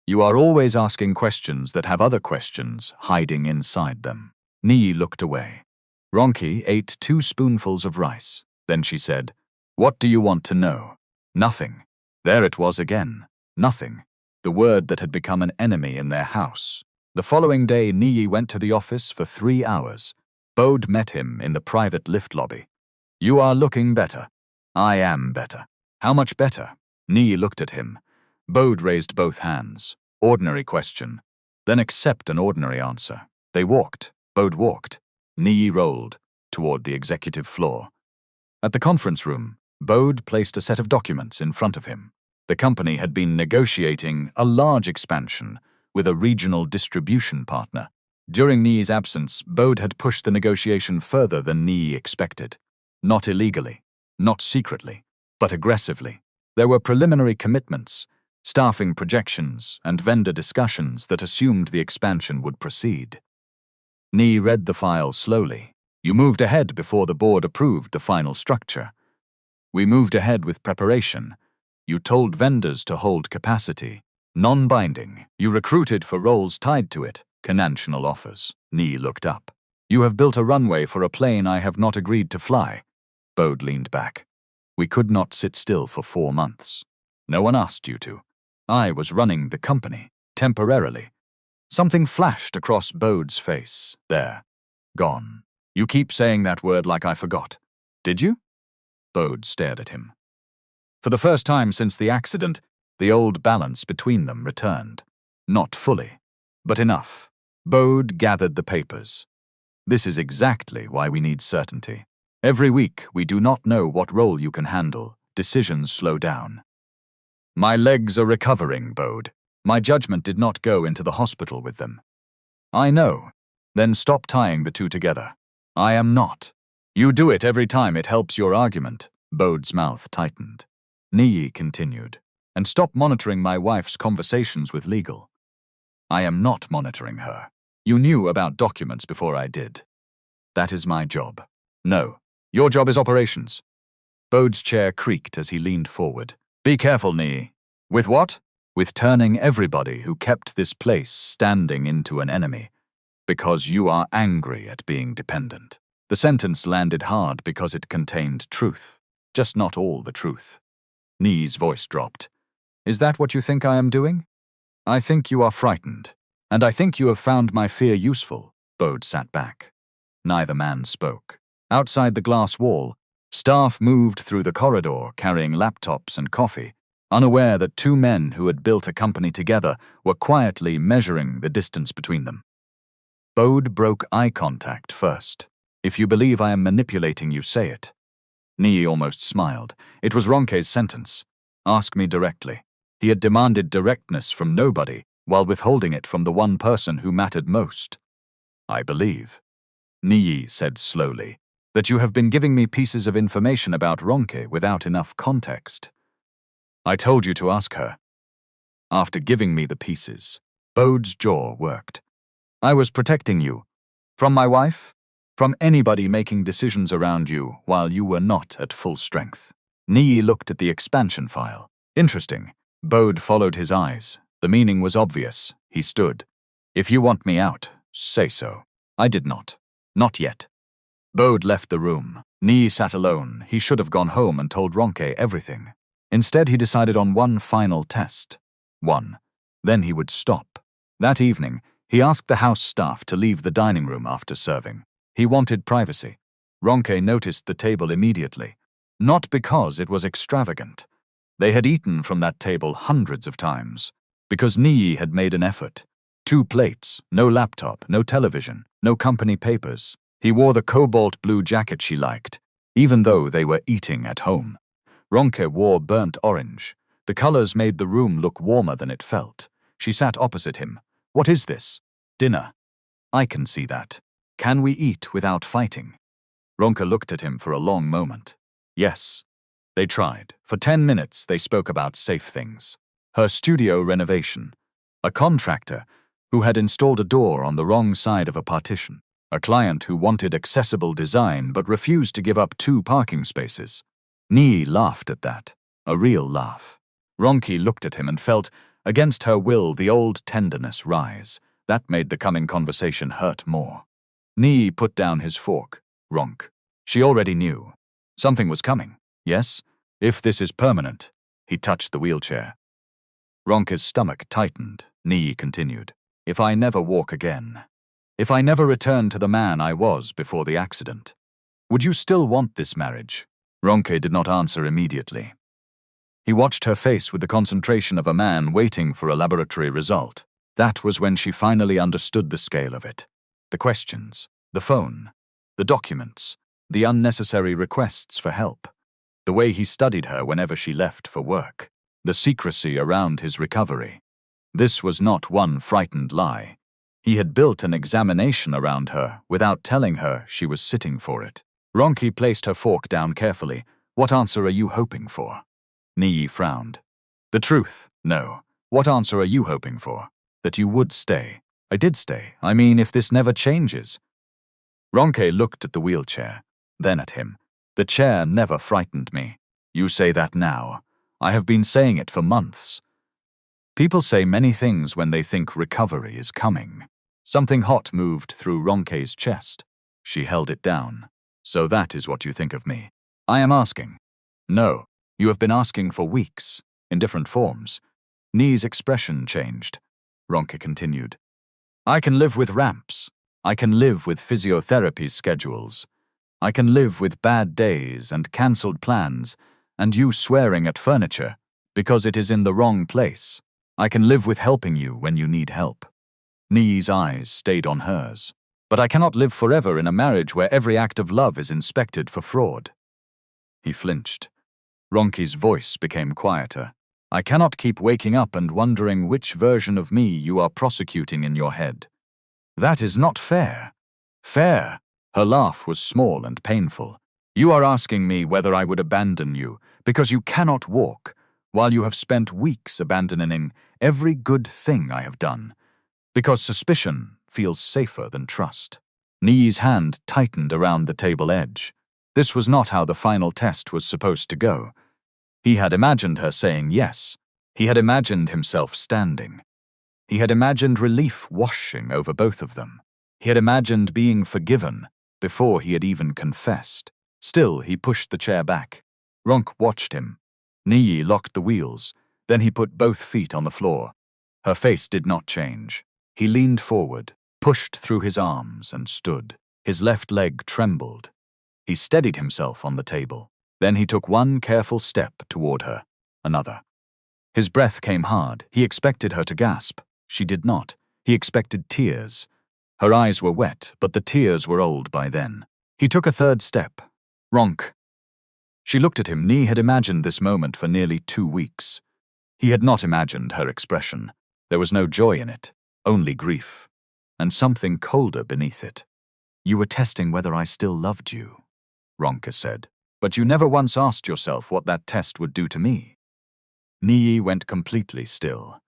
"You are always asking questions that have other questions hiding inside them." Niyi looked away. Ronke ate 2 spoonfuls of rice. Then she said, "What do you want to know?" "Nothing." There it was again. Nothing. The word that had become an enemy in their house. The following day, Niyi went to the office for 3 hours. Bode met him in the private lift lobby. "You are looking better." "I am better." "How much better?" Niyi looked at him. Bode raised both hands. Ordinary question. Then accept an ordinary answer. They walked. Bode walked. Niyi rolled toward the executive floor. At the conference room, Bode placed a set of documents in front of him. The company had been negotiating a large expansion with a regional distribution partner. During Niyi's absence, Bode had pushed the negotiation further than Niyi expected. Not illegally, not secretly, but aggressively. There were preliminary commitments, staffing projections, and vendor discussions that assumed the expansion would proceed. Niyi read the file slowly. "You moved ahead before the board approved the final structure." "We moved ahead with preparation. You told vendors to hold capacity. Non-binding. You recruited for roles tied to it. Conventional offers." Niyi looked up. "You have built a runway for a plane I have not agreed to fly." Bode leaned back. "We could not sit still for 4 months. No one asked you to. I was running the company, temporarily." Something flashed across Bode's face. "There. Gone. You keep saying that word like I forgot. Did you?" Bode stared at him. For the first time since the accident, the old balance between them returned. Not fully, but enough. Bode gathered the papers. "This is exactly why we need certainty. Every week we do not know what role you can handle. Decisions slow down." My legs are recovering, Bode. My judgment did not go into the hospital with them. I know. Then stop tying the two together. I am not. You do it every time it helps your argument. Bode's mouth tightened. Niyi continued. And stop monitoring my wife's conversations with legal. I am not monitoring her. You knew about documents before I did. That is my job. No. Your job is operations. Bode's chair creaked as he leaned forward. Be careful, Niyi. With what? With turning everybody who kept this place standing into an enemy. Because you are angry at being dependent. The sentence landed hard because it contained truth. Just not all the truth. Niyi's voice dropped. Is that what you think I am doing? I think you are frightened. And I think you have found my fear useful. Bode sat back. Neither man spoke. Outside the glass wall, staff moved through the corridor carrying laptops and coffee, unaware that two men who had built a company together were quietly measuring the distance between them. Bode broke eye contact first. If you believe I am manipulating you, say it. Niyi almost smiled. It was Ronke's sentence. Ask me directly. He had demanded directness from nobody while withholding it from the one person who mattered most. I believe, Niyi said slowly, that you have been giving me pieces of information about Ronke without enough context. I told you to ask her. After giving me the pieces, Bode's jaw worked. I was protecting you. From my wife? From anybody making decisions around you while you were not at full strength. Niyi looked at the expansion file. Interesting. Bode followed his eyes. The meaning was obvious. He stood. If you want me out, say so. I did not. Not yet. Bode left the room. Niyi sat alone. He should have gone home and told Ronke everything. Instead, he decided on one final test. One. Then he would stop. That evening, he asked the house staff to leave the dining room after serving. He wanted privacy. Ronke noticed the table immediately. Not because it was extravagant. They had eaten from that table hundreds of times. Because Niyi had made an effort. 2 plates, no laptop, no television, no company papers. He wore the cobalt blue jacket she liked, even though they were eating at home. Ronke wore burnt orange. The colors made the room look warmer than it felt. She sat opposite him. What is this? Dinner. I can see that. Can we eat without fighting? Ronke looked at him for a long moment. Yes. They tried. For 10 minutes, they spoke about safe things. Her studio renovation. A contractor who had installed a door on the wrong side of a partition. A client who wanted accessible design but refused to give up 2 parking spaces. Niyi laughed at that. A real laugh. Ronke looked at him and felt, against her will, the old tenderness rise. That made the coming conversation hurt more. Niyi put down his fork. Ronke. She already knew. Something was coming. Yes? If this is permanent. He touched the wheelchair. Ronke's stomach tightened. Niyi continued. If I never walk again. If I never return to the man I was before the accident. Would you still want this marriage? Ronke did not answer immediately. He watched her face with the concentration of a man waiting for a laboratory result. That was when she finally understood the scale of it. The questions, the phone, the documents, the unnecessary requests for help, the way he studied her whenever she left for work, the secrecy around his recovery. This was not one frightened lie. He had built an examination around her without telling her she was sitting for it. Ronke placed her fork down carefully. What answer are you hoping for? Niyi frowned. The truth, no. What answer are you hoping for? That you would stay. I did stay. I mean, if this never changes. Ronke looked at the wheelchair, then at him. The chair never frightened me. You say that now. I have been saying it for months. People say many things when they think recovery is coming. Something hot moved through Ronke's chest. She held it down. So that is what you think of me. I am asking. No, you have been asking for weeks, in different forms. Niyi's expression changed. Ronke continued. I can live with ramps. I can live with physiotherapy schedules. I can live with bad days and cancelled plans, and you swearing at furniture because it is in the wrong place. I can live with helping you when you need help. Niyi's eyes stayed on hers. But I cannot live forever in a marriage where every act of love is inspected for fraud. He flinched. Ronke's voice became quieter. I cannot keep waking up and wondering which version of me you are prosecuting in your head. That is not fair. Fair. Her laugh was small and painful. You are asking me whether I would abandon you because you cannot walk, while you have spent weeks abandoning every good thing I have done. Because suspicion feels safer than trust. Niyi's hand tightened around the table edge. This was not how the final test was supposed to go. He had imagined her saying yes. He had imagined himself standing. He had imagined relief washing over both of them. He had imagined being forgiven before he had even confessed. Still, he pushed the chair back. Ronke watched him. Niyi locked the wheels. Then he put both feet on the floor. Her face did not change. He leaned forward, pushed through his arms, and stood. His left leg trembled. He steadied himself on the table. Then he took one careful step toward her, another. His breath came hard. He expected her to gasp. She did not. He expected tears. Her eyes were wet, but the tears were old by then. He took a third step. Ronke. She looked at him. Niyi had imagined this moment for nearly 2 weeks. He had not imagined her expression. There was no joy in it, only grief, and something colder beneath it. You were testing whether I still loved you, Ronke said, but you never once asked yourself what that test would do to me. Niyi went completely still.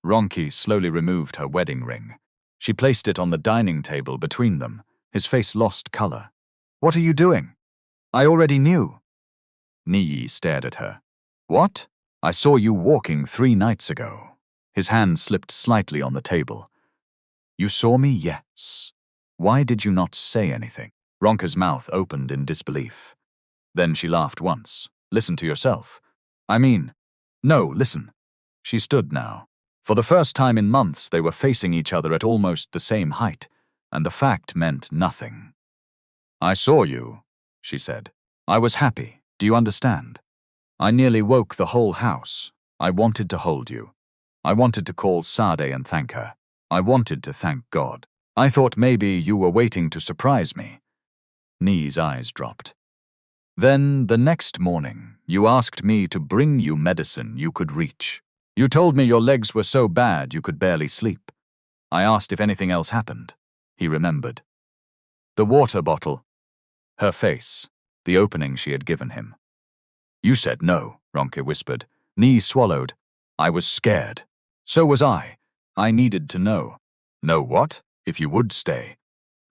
Ronke slowly removed her wedding ring. She placed it on the dining table between them. His face lost color. What are you doing? I already knew. Niyi stared at her. What? I saw you walking 3 nights ago. His hand slipped slightly on the table. You saw me? Yes. Why did you not say anything? Ronke's mouth opened in disbelief. Then she laughed once. Listen to yourself. No, listen. She stood now. For the first time in months, they were facing each other at almost the same height, and the fact meant nothing. I saw you, she said. I was happy. Do you understand? I nearly woke the whole house. I wanted to hold you. I wanted to call Sade and thank her. I wanted to thank God. I thought maybe you were waiting to surprise me. Niyi's eyes dropped. Then, the next morning, you asked me to bring you medicine you could reach. You told me your legs were so bad you could barely sleep. I asked if anything else happened. He remembered. The water bottle. Her face. The opening she had given him. You said no, Ronke whispered. Niyi swallowed. I was scared. So was I. I needed to know. Know what? If you would stay.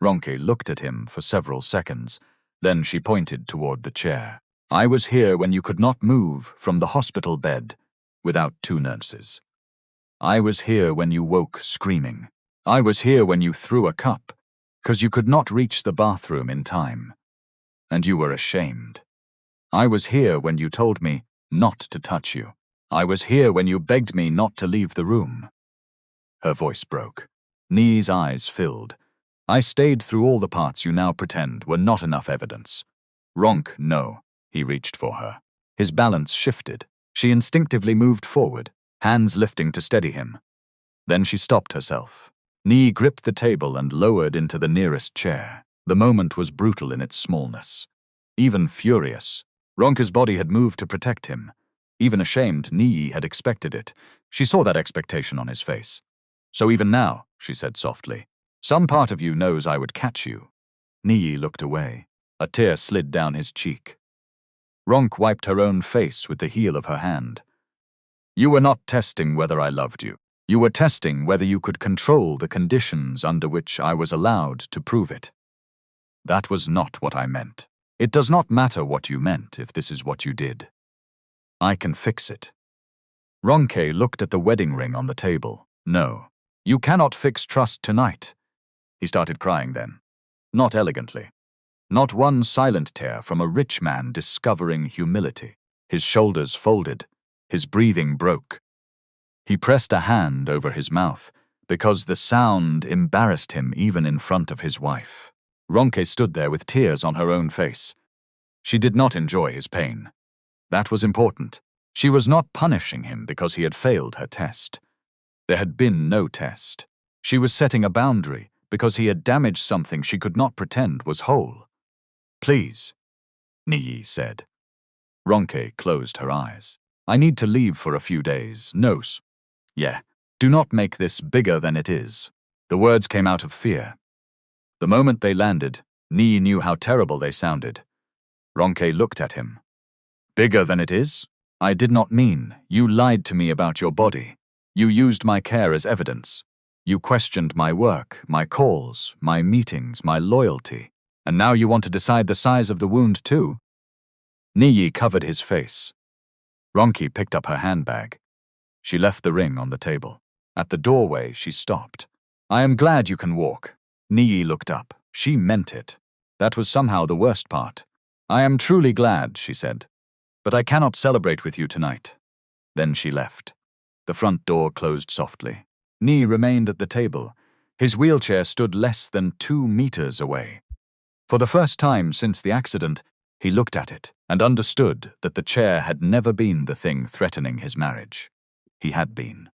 Ronke looked at him for several seconds. Then she pointed toward the chair. I was here when you could not move from the hospital bed without 2 nurses. I was here when you woke screaming. I was here when you threw a cup, 'cause you could not reach the bathroom in time. And you were ashamed. I was here when you told me not to touch you. I was here when you begged me not to leave the room. Her voice broke. Niyi's eyes filled. I stayed through all the parts you now pretend were not enough evidence. Ronke, no. He reached for her. His balance shifted. She instinctively moved forward, hands lifting to steady him. Then she stopped herself. Niyi gripped the table and lowered into the nearest chair. The moment was brutal in its smallness. Even furious. Ronke's body had moved to protect him. Even ashamed, Niyi had expected it. She saw that expectation on his face. So even now, she said softly, some part of you knows I would catch you. Niyi looked away. A tear slid down his cheek. Ronke wiped her own face with the heel of her hand. You were not testing whether I loved you. You were testing whether you could control the conditions under which I was allowed to prove it. That was not what I meant. It does not matter what you meant if this is what you did. I can fix it. Ronke looked at the wedding ring on the table. No, you cannot fix trust tonight. He started crying then. Not elegantly. Not one silent tear from a rich man discovering humility. His shoulders folded. His breathing broke. He pressed a hand over his mouth because the sound embarrassed him even in front of his wife. Ronke stood there with tears on her own face. She did not enjoy his pain. That was important. She was not punishing him because he had failed her test. There had been no test. She was setting a boundary because he had damaged something she could not pretend was whole. Please, Niyi said. Ronke closed her eyes. I need to leave for a few days. Nos. Yeah. Do not make this bigger than it is. The words came out of fear. The moment they landed, Niyi knew how terrible they sounded. Ronke looked at him. Bigger than it is? I did not mean. You lied to me about your body. You used my care as evidence. You questioned my work, my calls, my meetings, my loyalty. And now you want to decide the size of the wound too? Niyi covered his face. Ronke picked up her handbag. She left the ring on the table. At the doorway, she stopped. I am glad you can walk. Niyi looked up. She meant it. That was somehow the worst part. I am truly glad, she said. But I cannot celebrate with you tonight. Then she left. The front door closed softly. Niyi remained at the table. His wheelchair stood less than 2 meters away. For the first time since the accident, he looked at it and understood that the chair had never been the thing threatening his marriage. He had been.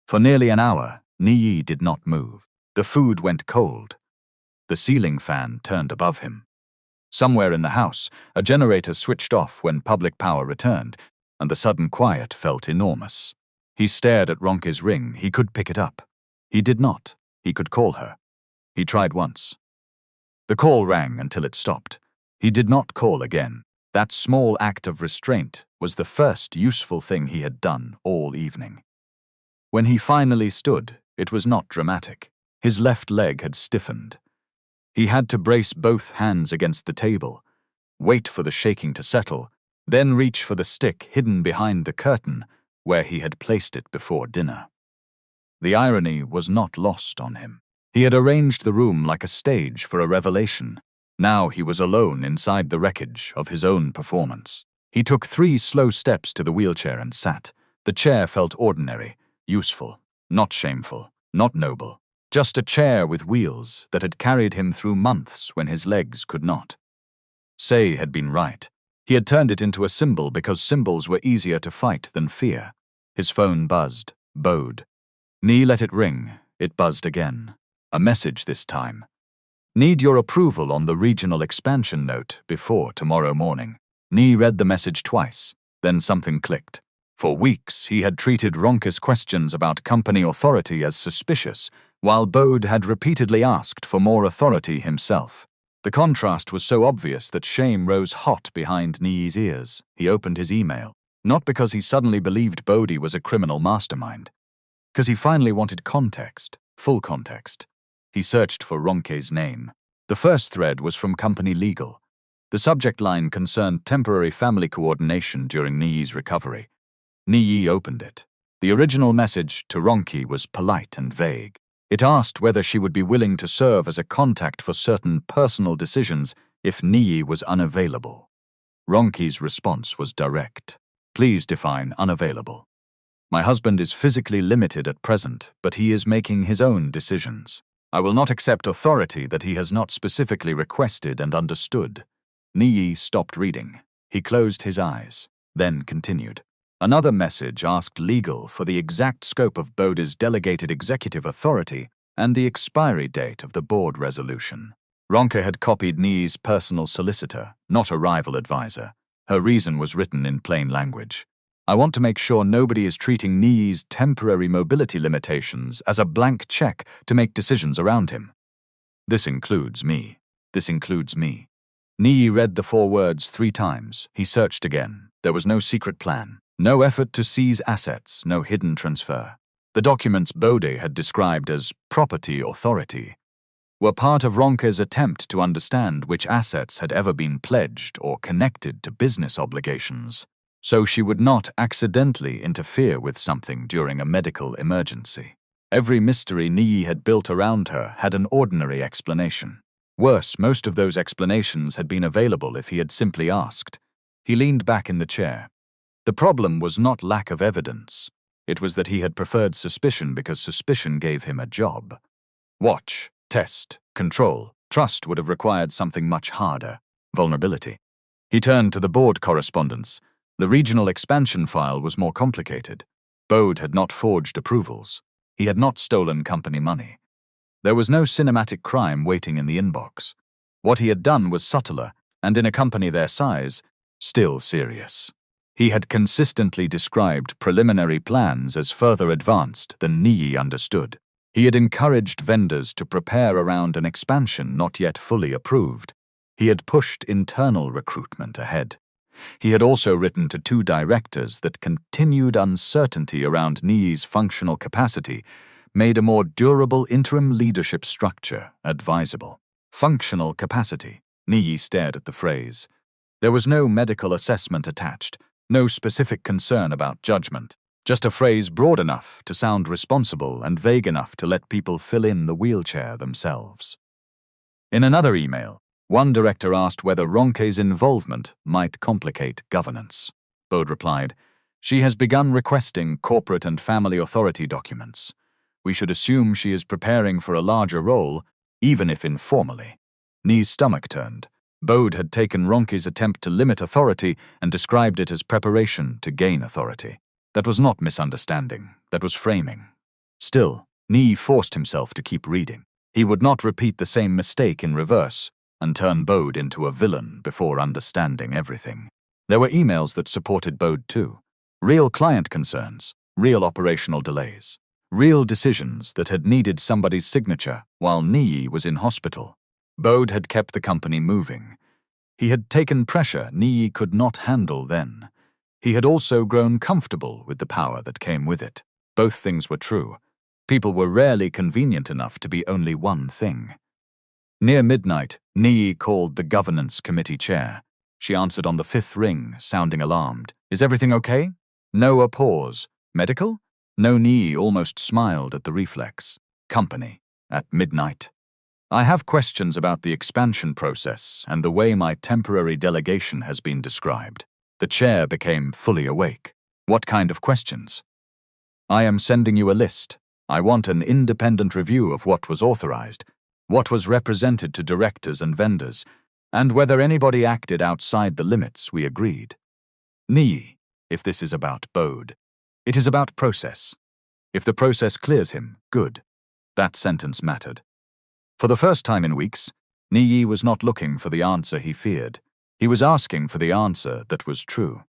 For nearly an hour, Niyi did not move. The food went cold. The ceiling fan turned above him. Somewhere in the house, a generator switched off when public power returned, and the sudden quiet felt enormous. He stared at Ronke's ring. He could pick it up. He did not. He could call her. He tried once. The call rang until it stopped. He did not call again. That small act of restraint was the first useful thing he had done all evening. When he finally stood, it was not dramatic. His left leg had stiffened. He had to brace both hands against the table, wait for the shaking to settle, then reach for the stick hidden behind the curtain where he had placed it before dinner. The irony was not lost on him. He had arranged the room like a stage for a revelation. Now he was alone inside the wreckage of his own performance. He took 3 slow steps to the wheelchair and sat. The chair felt ordinary, useful, not shameful, not noble. Just a chair with wheels that had carried him through months when his legs could not. Say had been right. He had turned it into a symbol because symbols were easier to fight than fear. His phone buzzed, bowed. Niyi let it ring. It buzzed again. A message this time. Need your approval on the regional expansion note before tomorrow morning. Niyi read the message twice. Then something clicked. For weeks, he had treated Ronke's questions about company authority as suspicious, while Bode had repeatedly asked for more authority himself. The contrast was so obvious that shame rose hot behind Niyi's ears. He opened his email, not because he suddenly believed Bode was a criminal mastermind, because he finally wanted context, full context. He searched for Ronke's name. The first thread was from company legal. The subject line concerned temporary family coordination during Niyi's recovery. Niyi opened it. The original message to Ronke was polite and vague. It asked whether she would be willing to serve as a contact for certain personal decisions if Niyi was unavailable. Ronke's response was direct. Please define unavailable. My husband is physically limited at present, but he is making his own decisions. I will not accept authority that he has not specifically requested and understood. Niyi stopped reading. He closed his eyes, then continued. Another message asked legal for the exact scope of Bode's delegated executive authority and the expiry date of the board resolution. Ronke had copied Niyi's personal solicitor, not a rival advisor. Her reason was written in plain language. I want to make sure nobody is treating Niyi's temporary mobility limitations as a blank check to make decisions around him. This includes me. This includes me. Niyi read the 4 words 3 times. He searched again. There was no secret plan. No effort to seize assets, no hidden transfer. The documents Bode had described as property authority were part of Ronke's attempt to understand which assets had ever been pledged or connected to business obligations, so she would not accidentally interfere with something during a medical emergency. Every mystery Niyi had built around her had an ordinary explanation. Worse, most of those explanations had been available if he had simply asked. He leaned back in the chair. The problem was not lack of evidence. It was that he had preferred suspicion because suspicion gave him a job. Watch, test, control, trust would have required something much harder. Vulnerability. He turned to the board correspondence. The regional expansion file was more complicated. Bode had not forged approvals. He had not stolen company money. There was no cinematic crime waiting in the inbox. What he had done was subtler, and in a company their size, still serious. He had consistently described preliminary plans as further advanced than Niyi understood. He had encouraged vendors to prepare around an expansion not yet fully approved. He had pushed internal recruitment ahead. He had also written to 2 directors that continued uncertainty around Niyi's functional capacity made a more durable interim leadership structure advisable. Functional capacity. Niyi stared at the phrase. There was no medical assessment attached, no specific concern about judgment, just a phrase broad enough to sound responsible and vague enough to let people fill in the wheelchair themselves. In another email, one director asked whether Ronke's involvement might complicate governance. Bode replied, "She has begun requesting corporate and family authority documents. We should assume she is preparing for a larger role, even if informally." Niyi's stomach turned. Bode had taken Ronke's attempt to limit authority and described it as preparation to gain authority. That was not misunderstanding, that was framing. Still, Niyi forced himself to keep reading. He would not repeat the same mistake in reverse and turn Bode into a villain before understanding everything. There were emails that supported Bode too. Real client concerns, real operational delays, real decisions that had needed somebody's signature while Niyi was in hospital. Bode had kept the company moving. He had taken pressure Niyi could not handle then. He had also grown comfortable with the power that came with it. Both things were true. People were rarely convenient enough to be only one thing. Near midnight, Niyi called the governance committee chair. She answered on the 5th ring, sounding alarmed. "Is everything okay?" No, a pause. "Medical?" No. Niyi almost smiled at the reflex. "Company. At midnight. I have questions about the expansion process and the way my temporary delegation has been described." The chair became fully awake. "What kind of questions?" "I am sending you a list. I want an independent review of what was authorized, what was represented to directors and vendors, and whether anybody acted outside the limits we agreed." "Niyi, if this is about Bode, it is about process. If the process clears him, good." That sentence mattered. For the first time in weeks, Niyi was not looking for the answer he feared. He was asking for the answer that was true.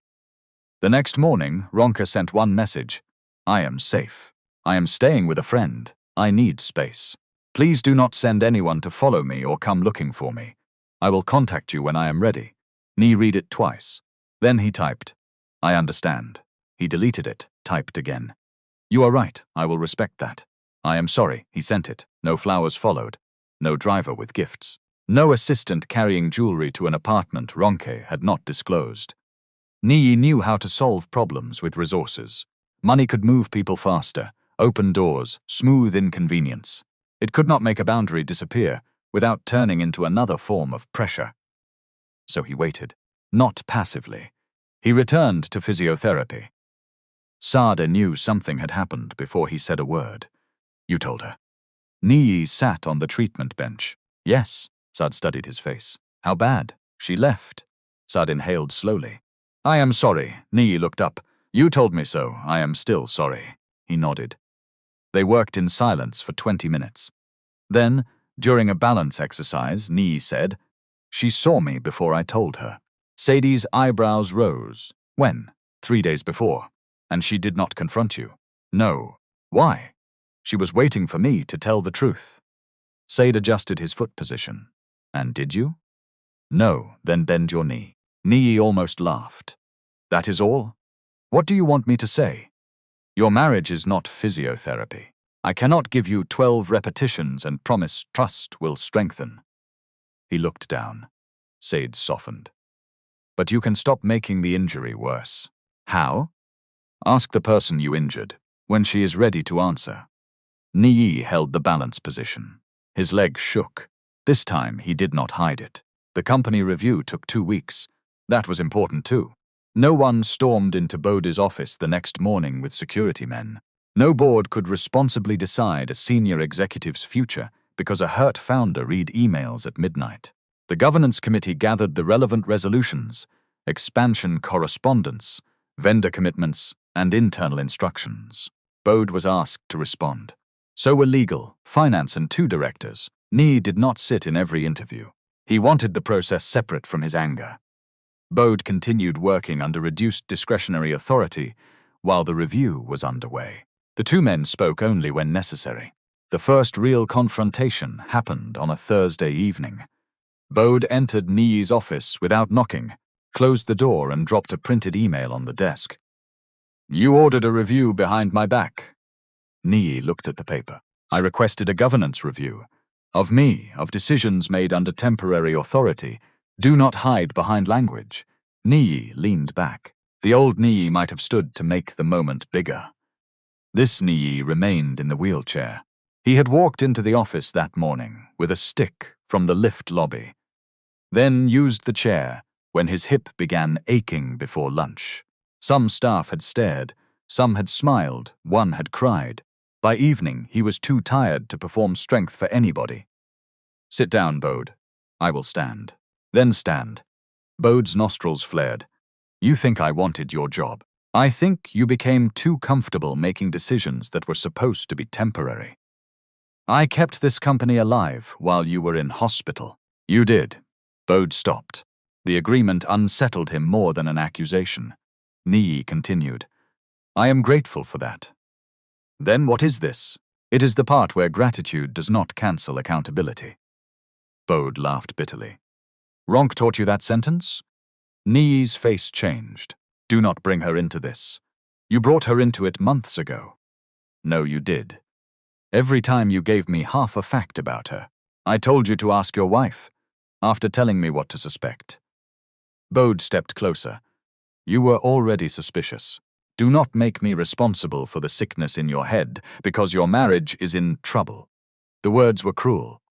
The next morning, Ronke sent one message. "I am safe. I am staying with a friend. I need space. Please do not send anyone to follow me or come looking for me. I will contact you when I am ready." Niyi read it twice. Then he typed, "I understand." He deleted it, typed again. "You are right, I will respect that. I am sorry." He sent it. No flowers followed. No driver with gifts. No assistant carrying jewelry to an apartment Ronke had not disclosed. Niyi knew how to solve problems with resources. Money could move people faster, open doors, smooth inconvenience. It could not make a boundary disappear without turning into another form of pressure. So he waited, not passively. He returned to physiotherapy. Sada knew something had happened before he said a word. "You told her." Niyi sat on the treatment bench. "Yes." Sad studied his face. "How bad?" "She left." Sad inhaled slowly. "I am sorry." Niyi looked up. "You told me so. I am still sorry." He nodded. They worked in silence for 20 minutes. Then, during a balance exercise, Niyi said, "She saw me before I told her." Sadie's eyebrows rose. "When?" 3 days before. "And she did not confront you?" "No." "Why?" "She was waiting for me to tell the truth." Sade adjusted his foot position. "And did you?" "No." "Then bend your knee." Niyi almost laughed. "That is all? What do you want me to say?" "Your marriage is not physiotherapy. I cannot give you 12 repetitions and promise trust will strengthen." He looked down. Sade softened. "But you can stop making the injury worse." "How?" "Ask the person you injured, when she is ready to answer." Niyi held the balance position. His leg shook. This time he did not hide it. The company review took 2 weeks. That was important too. No one stormed into Bode's office the next morning with security men. No board could responsibly decide a senior executive's future because a hurt founder read emails at midnight. The governance committee gathered the relevant resolutions, expansion correspondence, vendor commitments, and internal instructions. Bode was asked to respond. So were legal, finance, and 2 directors. Niyi did not sit in every interview. He wanted the process separate from his anger. Bode continued working under reduced discretionary authority while the review was underway. The two men spoke only when necessary. The first real confrontation happened on a Thursday evening. Bode entered Niyi's office without knocking, closed the door and dropped a printed email on the desk. "You ordered a review behind my back." Niyi looked at the paper. "I requested a governance review. Of me, of decisions made under temporary authority. Do not hide behind language." Niyi leaned back. The old Niyi might have stood to make the moment bigger. This Niyi remained in the wheelchair. He had walked into the office that morning with a stick from the lift lobby, then used the chair when his hip began aching before lunch. Some staff had stared, some had smiled, one had cried. By evening, he was too tired to perform strength for anybody. "Sit down, Bode. I will stand." "Then stand." Bode's nostrils flared. "You think I wanted your job. I think you became too comfortable making decisions that were supposed to be temporary. I kept this company alive while you were in hospital." "You did." Bode stopped. The agreement unsettled him more than an accusation. Niyi continued. "I am grateful for that." "Then what is this?" "It is the part where gratitude does not cancel accountability." Bode laughed bitterly. "Ronke taught you that sentence?" Niyi's face changed. "Do not bring her into this. You brought her into it months ago." "No, you did. Every time you gave me half a fact about her. I told you to ask your wife, after telling me what to suspect." Bode stepped closer. "You were already suspicious. Do not make me responsible for the sickness in your head, because your marriage is in trouble." The words were cruel.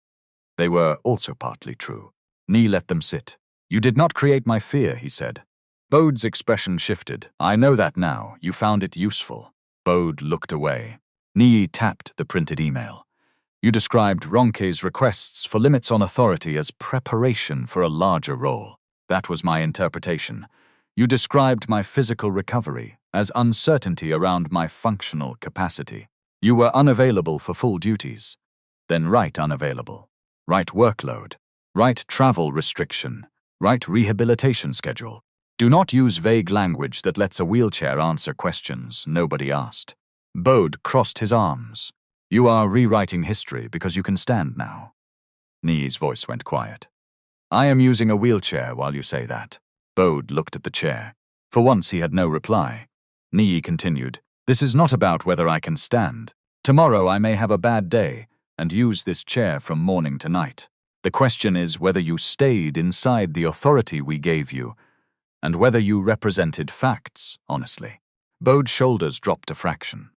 They were also partly true. Niyi let them sit. "You did not create my fear," he said. Bode's expression shifted. "I know that now. You found it useful." Bode looked away. Niyi tapped the printed email. "You described Ronke's requests for limits on authority as preparation for a larger role. That was my interpretation. You described my physical recovery as uncertainty around my functional capacity. You were unavailable for full duties. Then write unavailable. Write workload. Write travel restriction. Write rehabilitation schedule. Do not use vague language that lets a wheelchair answer questions nobody asked." Bode crossed his arms. "You are rewriting history because you can stand now." Niyi's voice went quiet. "I am using a wheelchair while you say that." Bode looked at the chair. For once he had no reply. Niyi continued, "This is not about whether I can stand. Tomorrow I may have a bad day and use this chair from morning to night. The question is whether you stayed inside the authority we gave you, and whether you represented facts, honestly." Bode's shoulders dropped a fraction.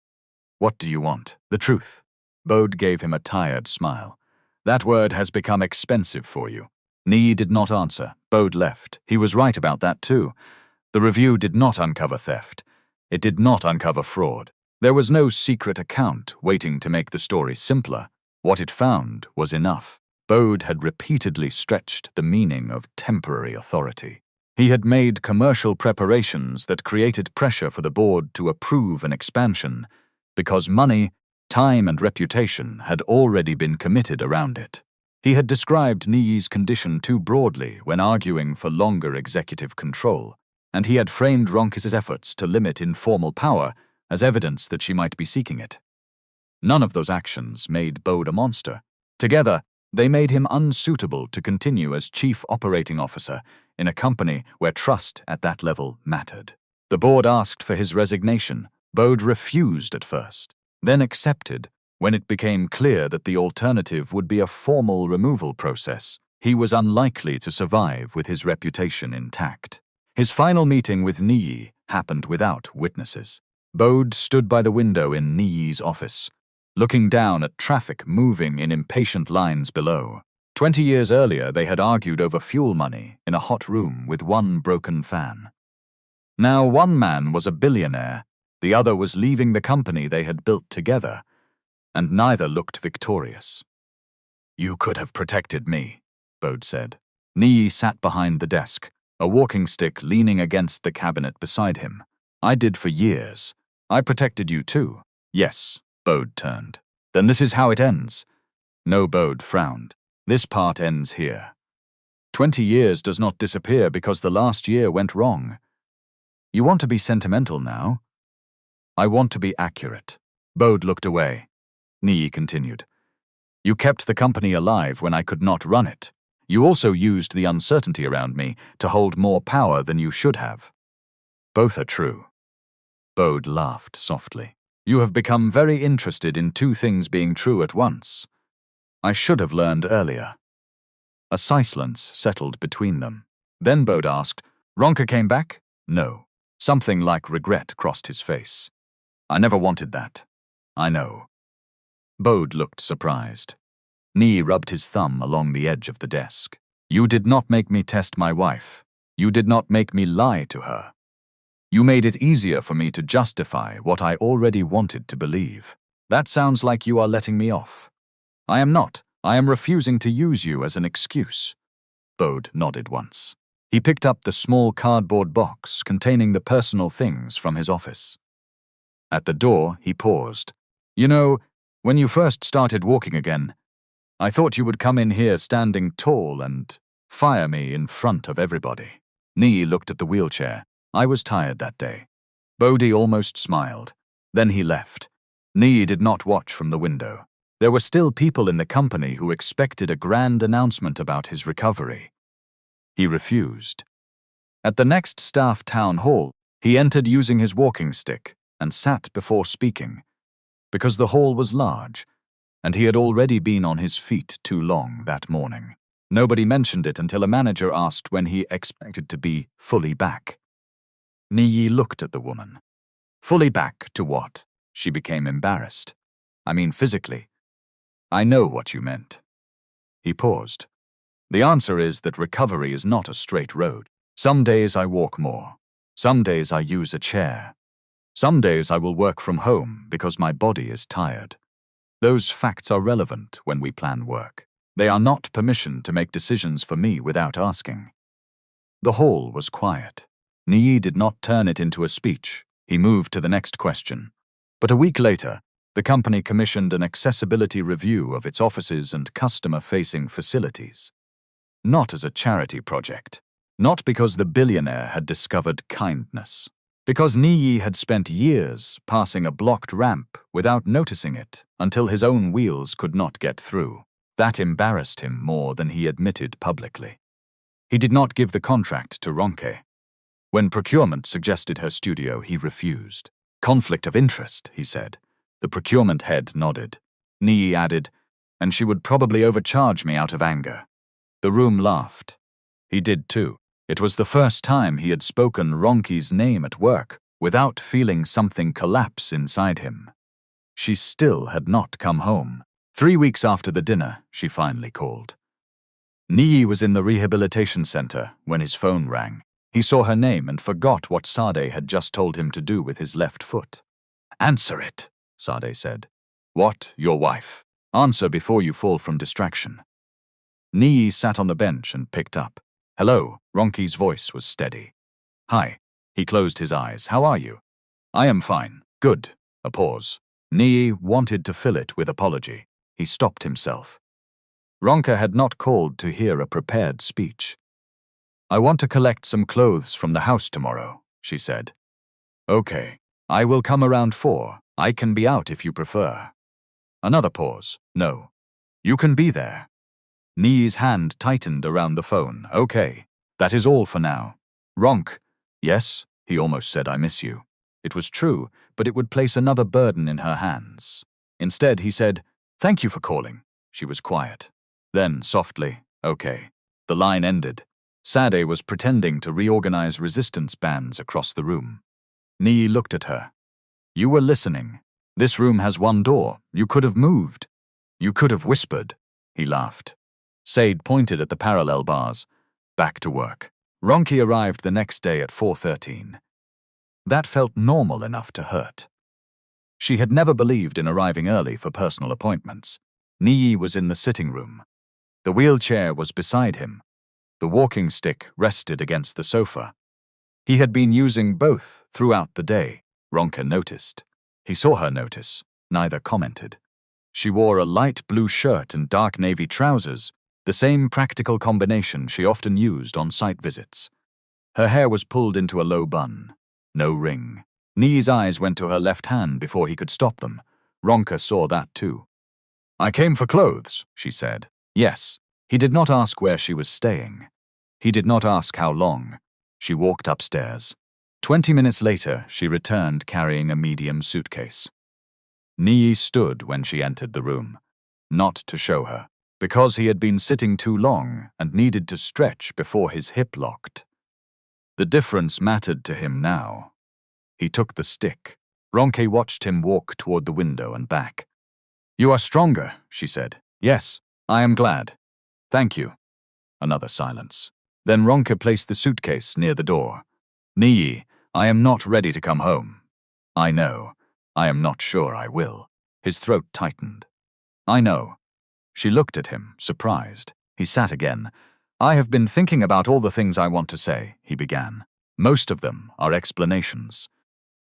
"What do you want? The truth?" Bode gave him a tired smile. "That word has become expensive for you." Niyi did not answer. Bode left. He was right about that too. The review did not uncover theft. It did not uncover fraud. There was no secret account waiting to make the story simpler. What it found was enough. Bode had repeatedly stretched the meaning of temporary authority. He had made commercial preparations that created pressure for the board to approve an expansion, because money, time and reputation had already been committed around it. He had described Niyi's condition too broadly when arguing for longer executive control, and he had framed Ronke's efforts to limit informal power as evidence that she might be seeking it. None of those actions made Bode a monster. Together, they made him unsuitable to continue as chief operating officer in a company where trust at that level mattered. The board asked for his resignation. Bode refused at first, then accepted when it became clear that the alternative would be a formal removal process. He was unlikely to survive with his reputation intact. His final meeting with Niyi happened without witnesses. Bode stood by the window in Niyi's office, looking down at traffic moving in impatient lines below. 20 years earlier, they had argued over fuel money in a hot room with one broken fan. Now one man was a billionaire, the other was leaving the company they had built together, and neither looked victorious. "You could have protected me," Bode said. Niyi sat behind the desk, a walking stick leaning against the cabinet beside him. "I did for years. I protected you too." "Yes," Bode turned. "Then this is how it ends." No, Bode frowned. "This part ends here." 20 years does not disappear because the last year went wrong. You want to be sentimental now? I want to be accurate. Bode looked away. Niyi continued. You kept the company alive when I could not run it. You also used the uncertainty around me to hold more power than you should have. Both are true. Bode laughed softly. You have become very interested in two things being true at once. I should have learned earlier. A silence settled between them. Then Bode asked, Ronke came back? No. Something like regret crossed his face. I never wanted that. I know. Bode looked surprised. Niyi rubbed his thumb along the edge of the desk. You did not make me test my wife. You did not make me lie to her. You made it easier for me to justify what I already wanted to believe. That sounds like you are letting me off. I am not. I am refusing to use you as an excuse. Bode nodded once. He picked up the small cardboard box containing the personal things from his office. At the door, he paused. You know, when you first started walking again, I thought you would come in here standing tall and fire me in front of everybody. Niyi looked at the wheelchair. I was tired that day. Bode almost smiled. Then he left. Niyi did not watch from the window. There were still people in the company who expected a grand announcement about his recovery. He refused. At the next staff town hall, he entered using his walking stick and sat before speaking, because the hall was large, and he had already been on his feet too long that morning. Nobody mentioned it until a manager asked when he expected to be fully back. Niyi looked at the woman. Fully back to what? She became embarrassed. I mean physically. I know what you meant. He paused. The answer is that recovery is not a straight road. Some days I walk more. Some days I use a chair. Some days I will work from home because my body is tired. Those facts are relevant when we plan work. They are not permission to make decisions for me without asking. The hall was quiet. Niyi did not turn it into a speech. He moved to the next question. But a week later, the company commissioned an accessibility review of its offices and customer-facing facilities. Not as a charity project. Not because the billionaire had discovered kindness. Because Niyi had spent years passing a blocked ramp without noticing it until his own wheels could not get through. That embarrassed him more than he admitted publicly. He did not give the contract to Ronke. When procurement suggested her studio, he refused. Conflict of interest, he said. The procurement head nodded. Niyi added, and she would probably overcharge me out of anger. The room laughed. He did too. It was the first time he had spoken Ronke's name at work without feeling something collapse inside him. She still had not come home. 3 weeks after the dinner, she finally called. Niyi was in the rehabilitation center when his phone rang. He saw her name and forgot what Sade had just told him to do with his left foot. Answer it, Sade said. What? Your wife. Answer before you fall from distraction. Niyi sat on the bench and picked up. Hello, Ronke's voice was steady. Hi. He closed his eyes. How are you? I am fine. Good. A pause. Niyi wanted to fill it with apology. He stopped himself. Ronke had not called to hear a prepared speech. I want to collect some clothes from the house tomorrow, she said. Okay. I will come around 4. I can be out if you prefer. Another pause. No. You can be there. Niyi's hand tightened around the phone. Okay. That is all for now. Ronke. Yes, he almost said I miss you. It was true, but it would place another burden in her hands. Instead, he said, thank you for calling. She was quiet. Then, softly, okay. The line ended. Sade was pretending to reorganize resistance bands across the room. Niyi looked at her. You were listening. This room has one door. You could have moved. You could have whispered. He laughed. Sade pointed at the parallel bars. Back to work. Ronke arrived the next day at 4:13. That felt normal enough to hurt. She had never believed in arriving early for personal appointments. Niyi was in the sitting room. The wheelchair was beside him. The walking stick rested against the sofa. He had been using both throughout the day. Ronke noticed. He saw her notice. Neither commented. She wore a light blue shirt and dark navy trousers, the same practical combination she often used on site visits. Her hair was pulled into a low bun. No ring. Niyi's eyes went to her left hand before he could stop them. Ronke saw that too. "I came for clothes," she said. Yes. He did not ask where she was staying. He did not ask how long. She walked upstairs. 20 minutes later, she returned carrying a medium suitcase. Niyi stood when she entered the room. Not to show her, because he had been sitting too long and needed to stretch before his hip locked. The difference mattered to him now. He took the stick. Ronke watched him walk toward the window and back. "You are stronger," she said. "Yes, I am glad. Thank you." Another silence. Then Ronke placed the suitcase near the door. "Niyi, I am not ready to come home." "I know. I am not sure I will." His throat tightened. "I know." She looked at him, surprised. He sat again. "I have been thinking about all the things I want to say," he began. "Most of them are explanations.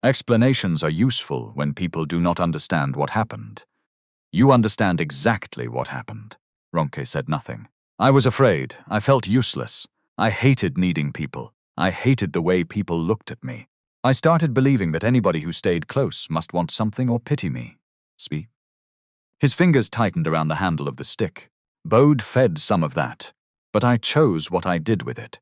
Explanations are useful when people do not understand what happened. You understand exactly what happened." Ronke said nothing. "I was afraid. I felt useless. I hated needing people. I hated the way people looked at me. I started believing that anybody who stayed close must want something or pity me." Speak. His fingers tightened around the handle of the stick. "Bode fed some of that, but I chose what I did with it."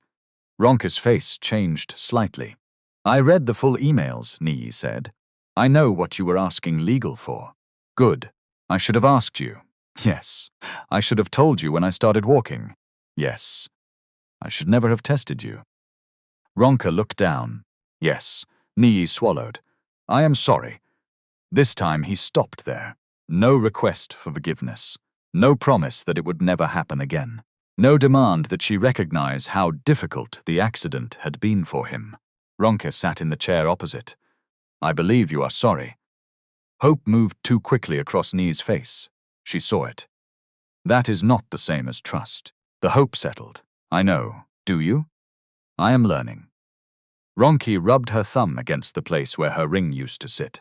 Ronke's face changed slightly. "I read the full emails," Niyi said. "I know what you were asking legal for." "Good. I should have asked you." "Yes. I should have told you when I started walking." "Yes. I should never have tested you." Ronke looked down. "Yes." Niyi swallowed. "I am sorry." This time he stopped there. No request for forgiveness. No promise that it would never happen again. No demand that she recognize how difficult the accident had been for him. Ronke sat in the chair opposite. "I believe you are sorry." Hope moved too quickly across Niyi's face. She saw it. "That is not the same as trust." The hope settled. "I know. Do you?" "I am learning." Ronke rubbed her thumb against the place where her ring used to sit.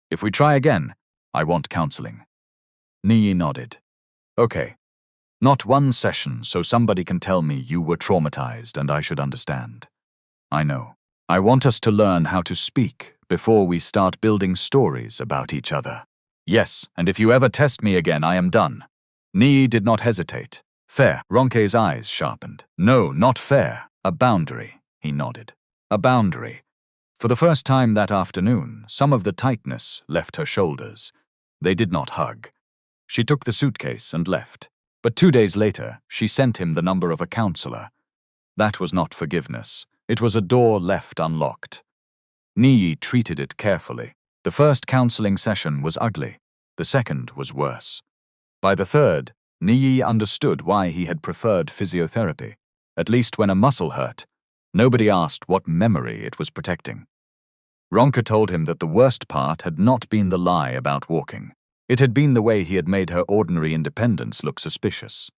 "If we try again, I want counseling." Niyi nodded. "Okay. Not one session so somebody can tell me you were traumatized and I should understand." "I know. I want us to learn how to speak before we start building stories about each other." "Yes, and if you ever test me again, I am done." Niyi did not hesitate. "Fair." Ronke's eyes sharpened. "No, not fair. A boundary," he nodded. "A boundary." For the first time that afternoon, some of the tightness left her shoulders. They did not hug. She took the suitcase and left. But 2 days later, she sent him the number of a counselor. That was not forgiveness. It was a door left unlocked. Niyi treated it carefully. The first counseling session was ugly. The second was worse. By the third, Niyi understood why he had preferred physiotherapy. At least when a muscle hurt, nobody asked what memory it was protecting. Ronke told him that the worst part had not been the lie about walking. It had been the way he had made her ordinary independence look suspicious.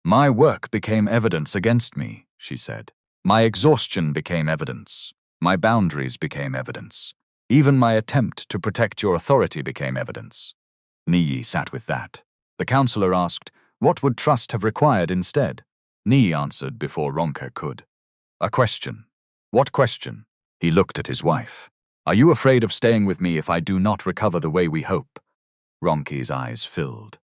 "My work became evidence against me," she said. "My exhaustion became evidence. My boundaries became evidence. Even my attempt to protect your authority became evidence." Niyi sat with that. The counselor asked, "What would trust have required instead?" Niyi answered before Ronke could. "A question." "What question?" He looked at his wife. "Are you afraid of staying with me if I do not recover the way we hope?" Ronke's eyes filled.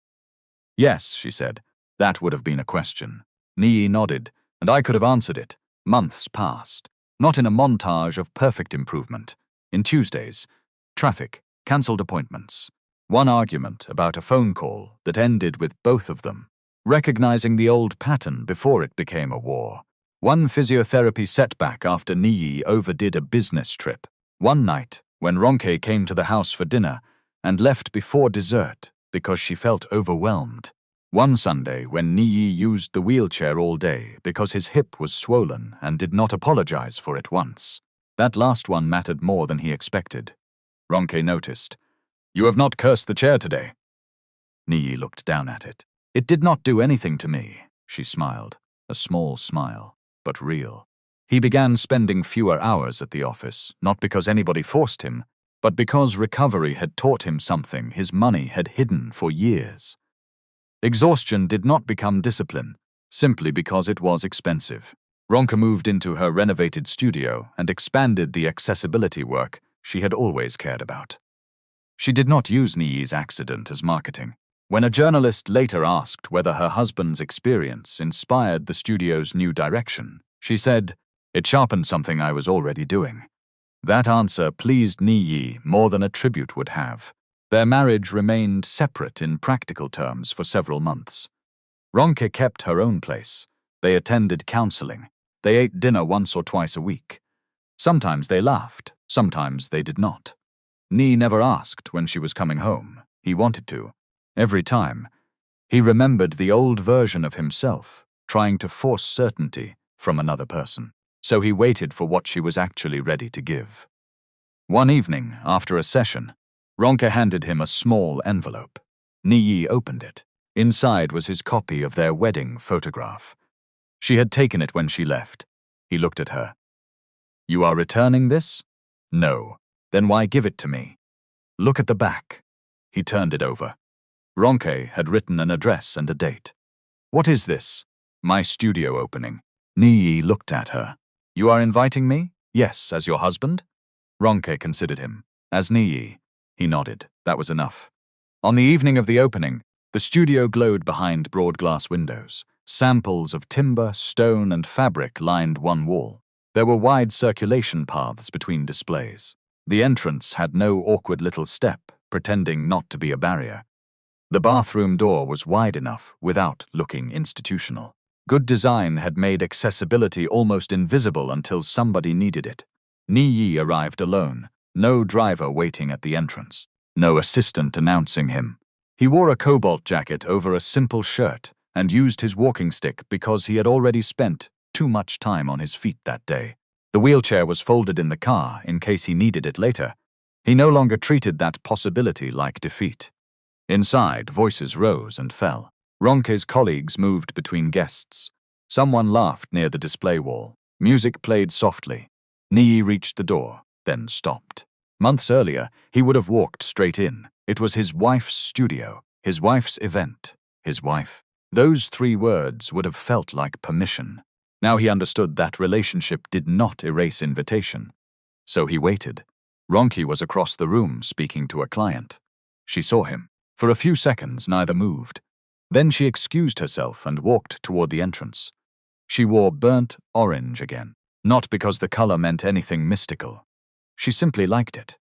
"Yes," she said. "That would have been a question." Niyi nodded, and I could have answered it. Months passed. Not in a montage of perfect improvement. In Tuesdays, traffic, cancelled appointments. One argument about a phone call that ended with both of them. Recognizing the old pattern before it became a war. One physiotherapy setback after Niyi overdid a business trip. One night, when Ronke came to the house for dinner and left before dessert because she felt overwhelmed. One Sunday, when Niyi used the wheelchair all day because his hip was swollen and did not apologize for it once. That last one mattered more than he expected. Ronke noticed. "You have not cursed the chair today." Niyi looked down at it. "It did not do anything to me," she smiled. A small smile, but real. He began spending fewer hours at the office, not because anybody forced him, but because recovery had taught him something his money had hidden for years. Exhaustion did not become discipline, simply because it was expensive. Ronke moved into her renovated studio and expanded the accessibility work she had always cared about. She did not use Niyi's accident as marketing. When a journalist later asked whether her husband's experience inspired the studio's new direction, she said, "It sharpened something I was already doing." That answer pleased Niyi more than a tribute would have. Their marriage remained separate in practical terms for several months. Ronke kept her own place. They attended counseling. They ate dinner once or twice a week. Sometimes they laughed, sometimes they did not. Niyi never asked when she was coming home. He wanted to. Every time, he remembered the old version of himself, trying to force certainty from another person. So he waited for what she was actually ready to give. One evening, after a session, Ronke handed him a small envelope. Niyi opened it. Inside was his copy of their wedding photograph. She had taken it when she left. He looked at her. "You are returning this?" "No." "Then why give it to me?" "Look at the back." He turned it over. Ronke had written an address and a date. "What is this?" "My studio opening." Niyi looked at her. "You are inviting me?" "Yes, as your husband?" Ronke considered him. "As Niyi." He nodded. That was enough. On the evening of the opening, the studio glowed behind broad glass windows. Samples of timber, stone, and fabric lined one wall. There were wide circulation paths between displays. The entrance had no awkward little step, pretending not to be a barrier. The bathroom door was wide enough without looking institutional. Good design had made accessibility almost invisible until somebody needed it. Niyi arrived alone, no driver waiting at the entrance, no assistant announcing him. He wore a cobalt jacket over a simple shirt and used his walking stick because he had already spent too much time on his feet that day. The wheelchair was folded in the car in case he needed it later. He no longer treated that possibility like defeat. Inside, voices rose and fell. Ronke's colleagues moved between guests. Someone laughed near the display wall. Music played softly. Niyi reached the door, then stopped. Months earlier, he would have walked straight in. It was his wife's studio, his wife's event, his wife. Those 3 words would have felt like permission. Now he understood that relationship did not erase invitation. So he waited. Ronke was across the room speaking to a client. She saw him. For a few seconds, neither moved. Then she excused herself and walked toward the entrance. She wore burnt orange again, not because the color meant anything mystical. She simply liked it.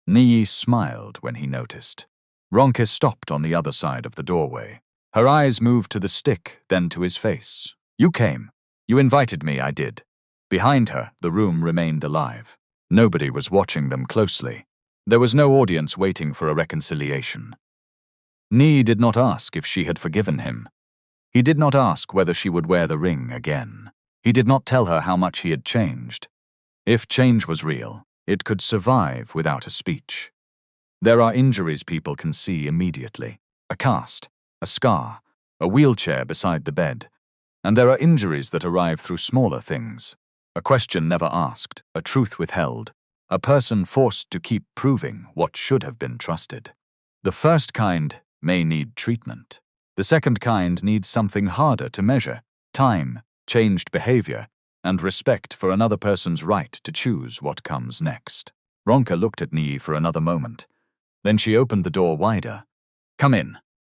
Niyi smiled when he noticed. Ronke stopped on the other side of the doorway. Her eyes moved to the stick, then to his face. "You came. You invited me, I did." Behind her, the room remained alive. Nobody was watching them closely. There was no audience waiting for a reconciliation. Niyi did not ask if she had forgiven him. He did not ask whether she would wear the ring again. He did not tell her how much he had changed. If change was real, it could survive without a speech. There are injuries people can see immediately. A cast, a scar, a wheelchair beside the bed. And there are injuries that arrive through smaller things. A question never asked, a truth withheld, a person forced to keep proving what should have been trusted. The first kind may need treatment. The second kind needs something harder to measure: time, changed behavior, and respect for another person's right to choose what comes next. Ronke looked at Niyi for another moment. Then she opened the door wider. "Come in."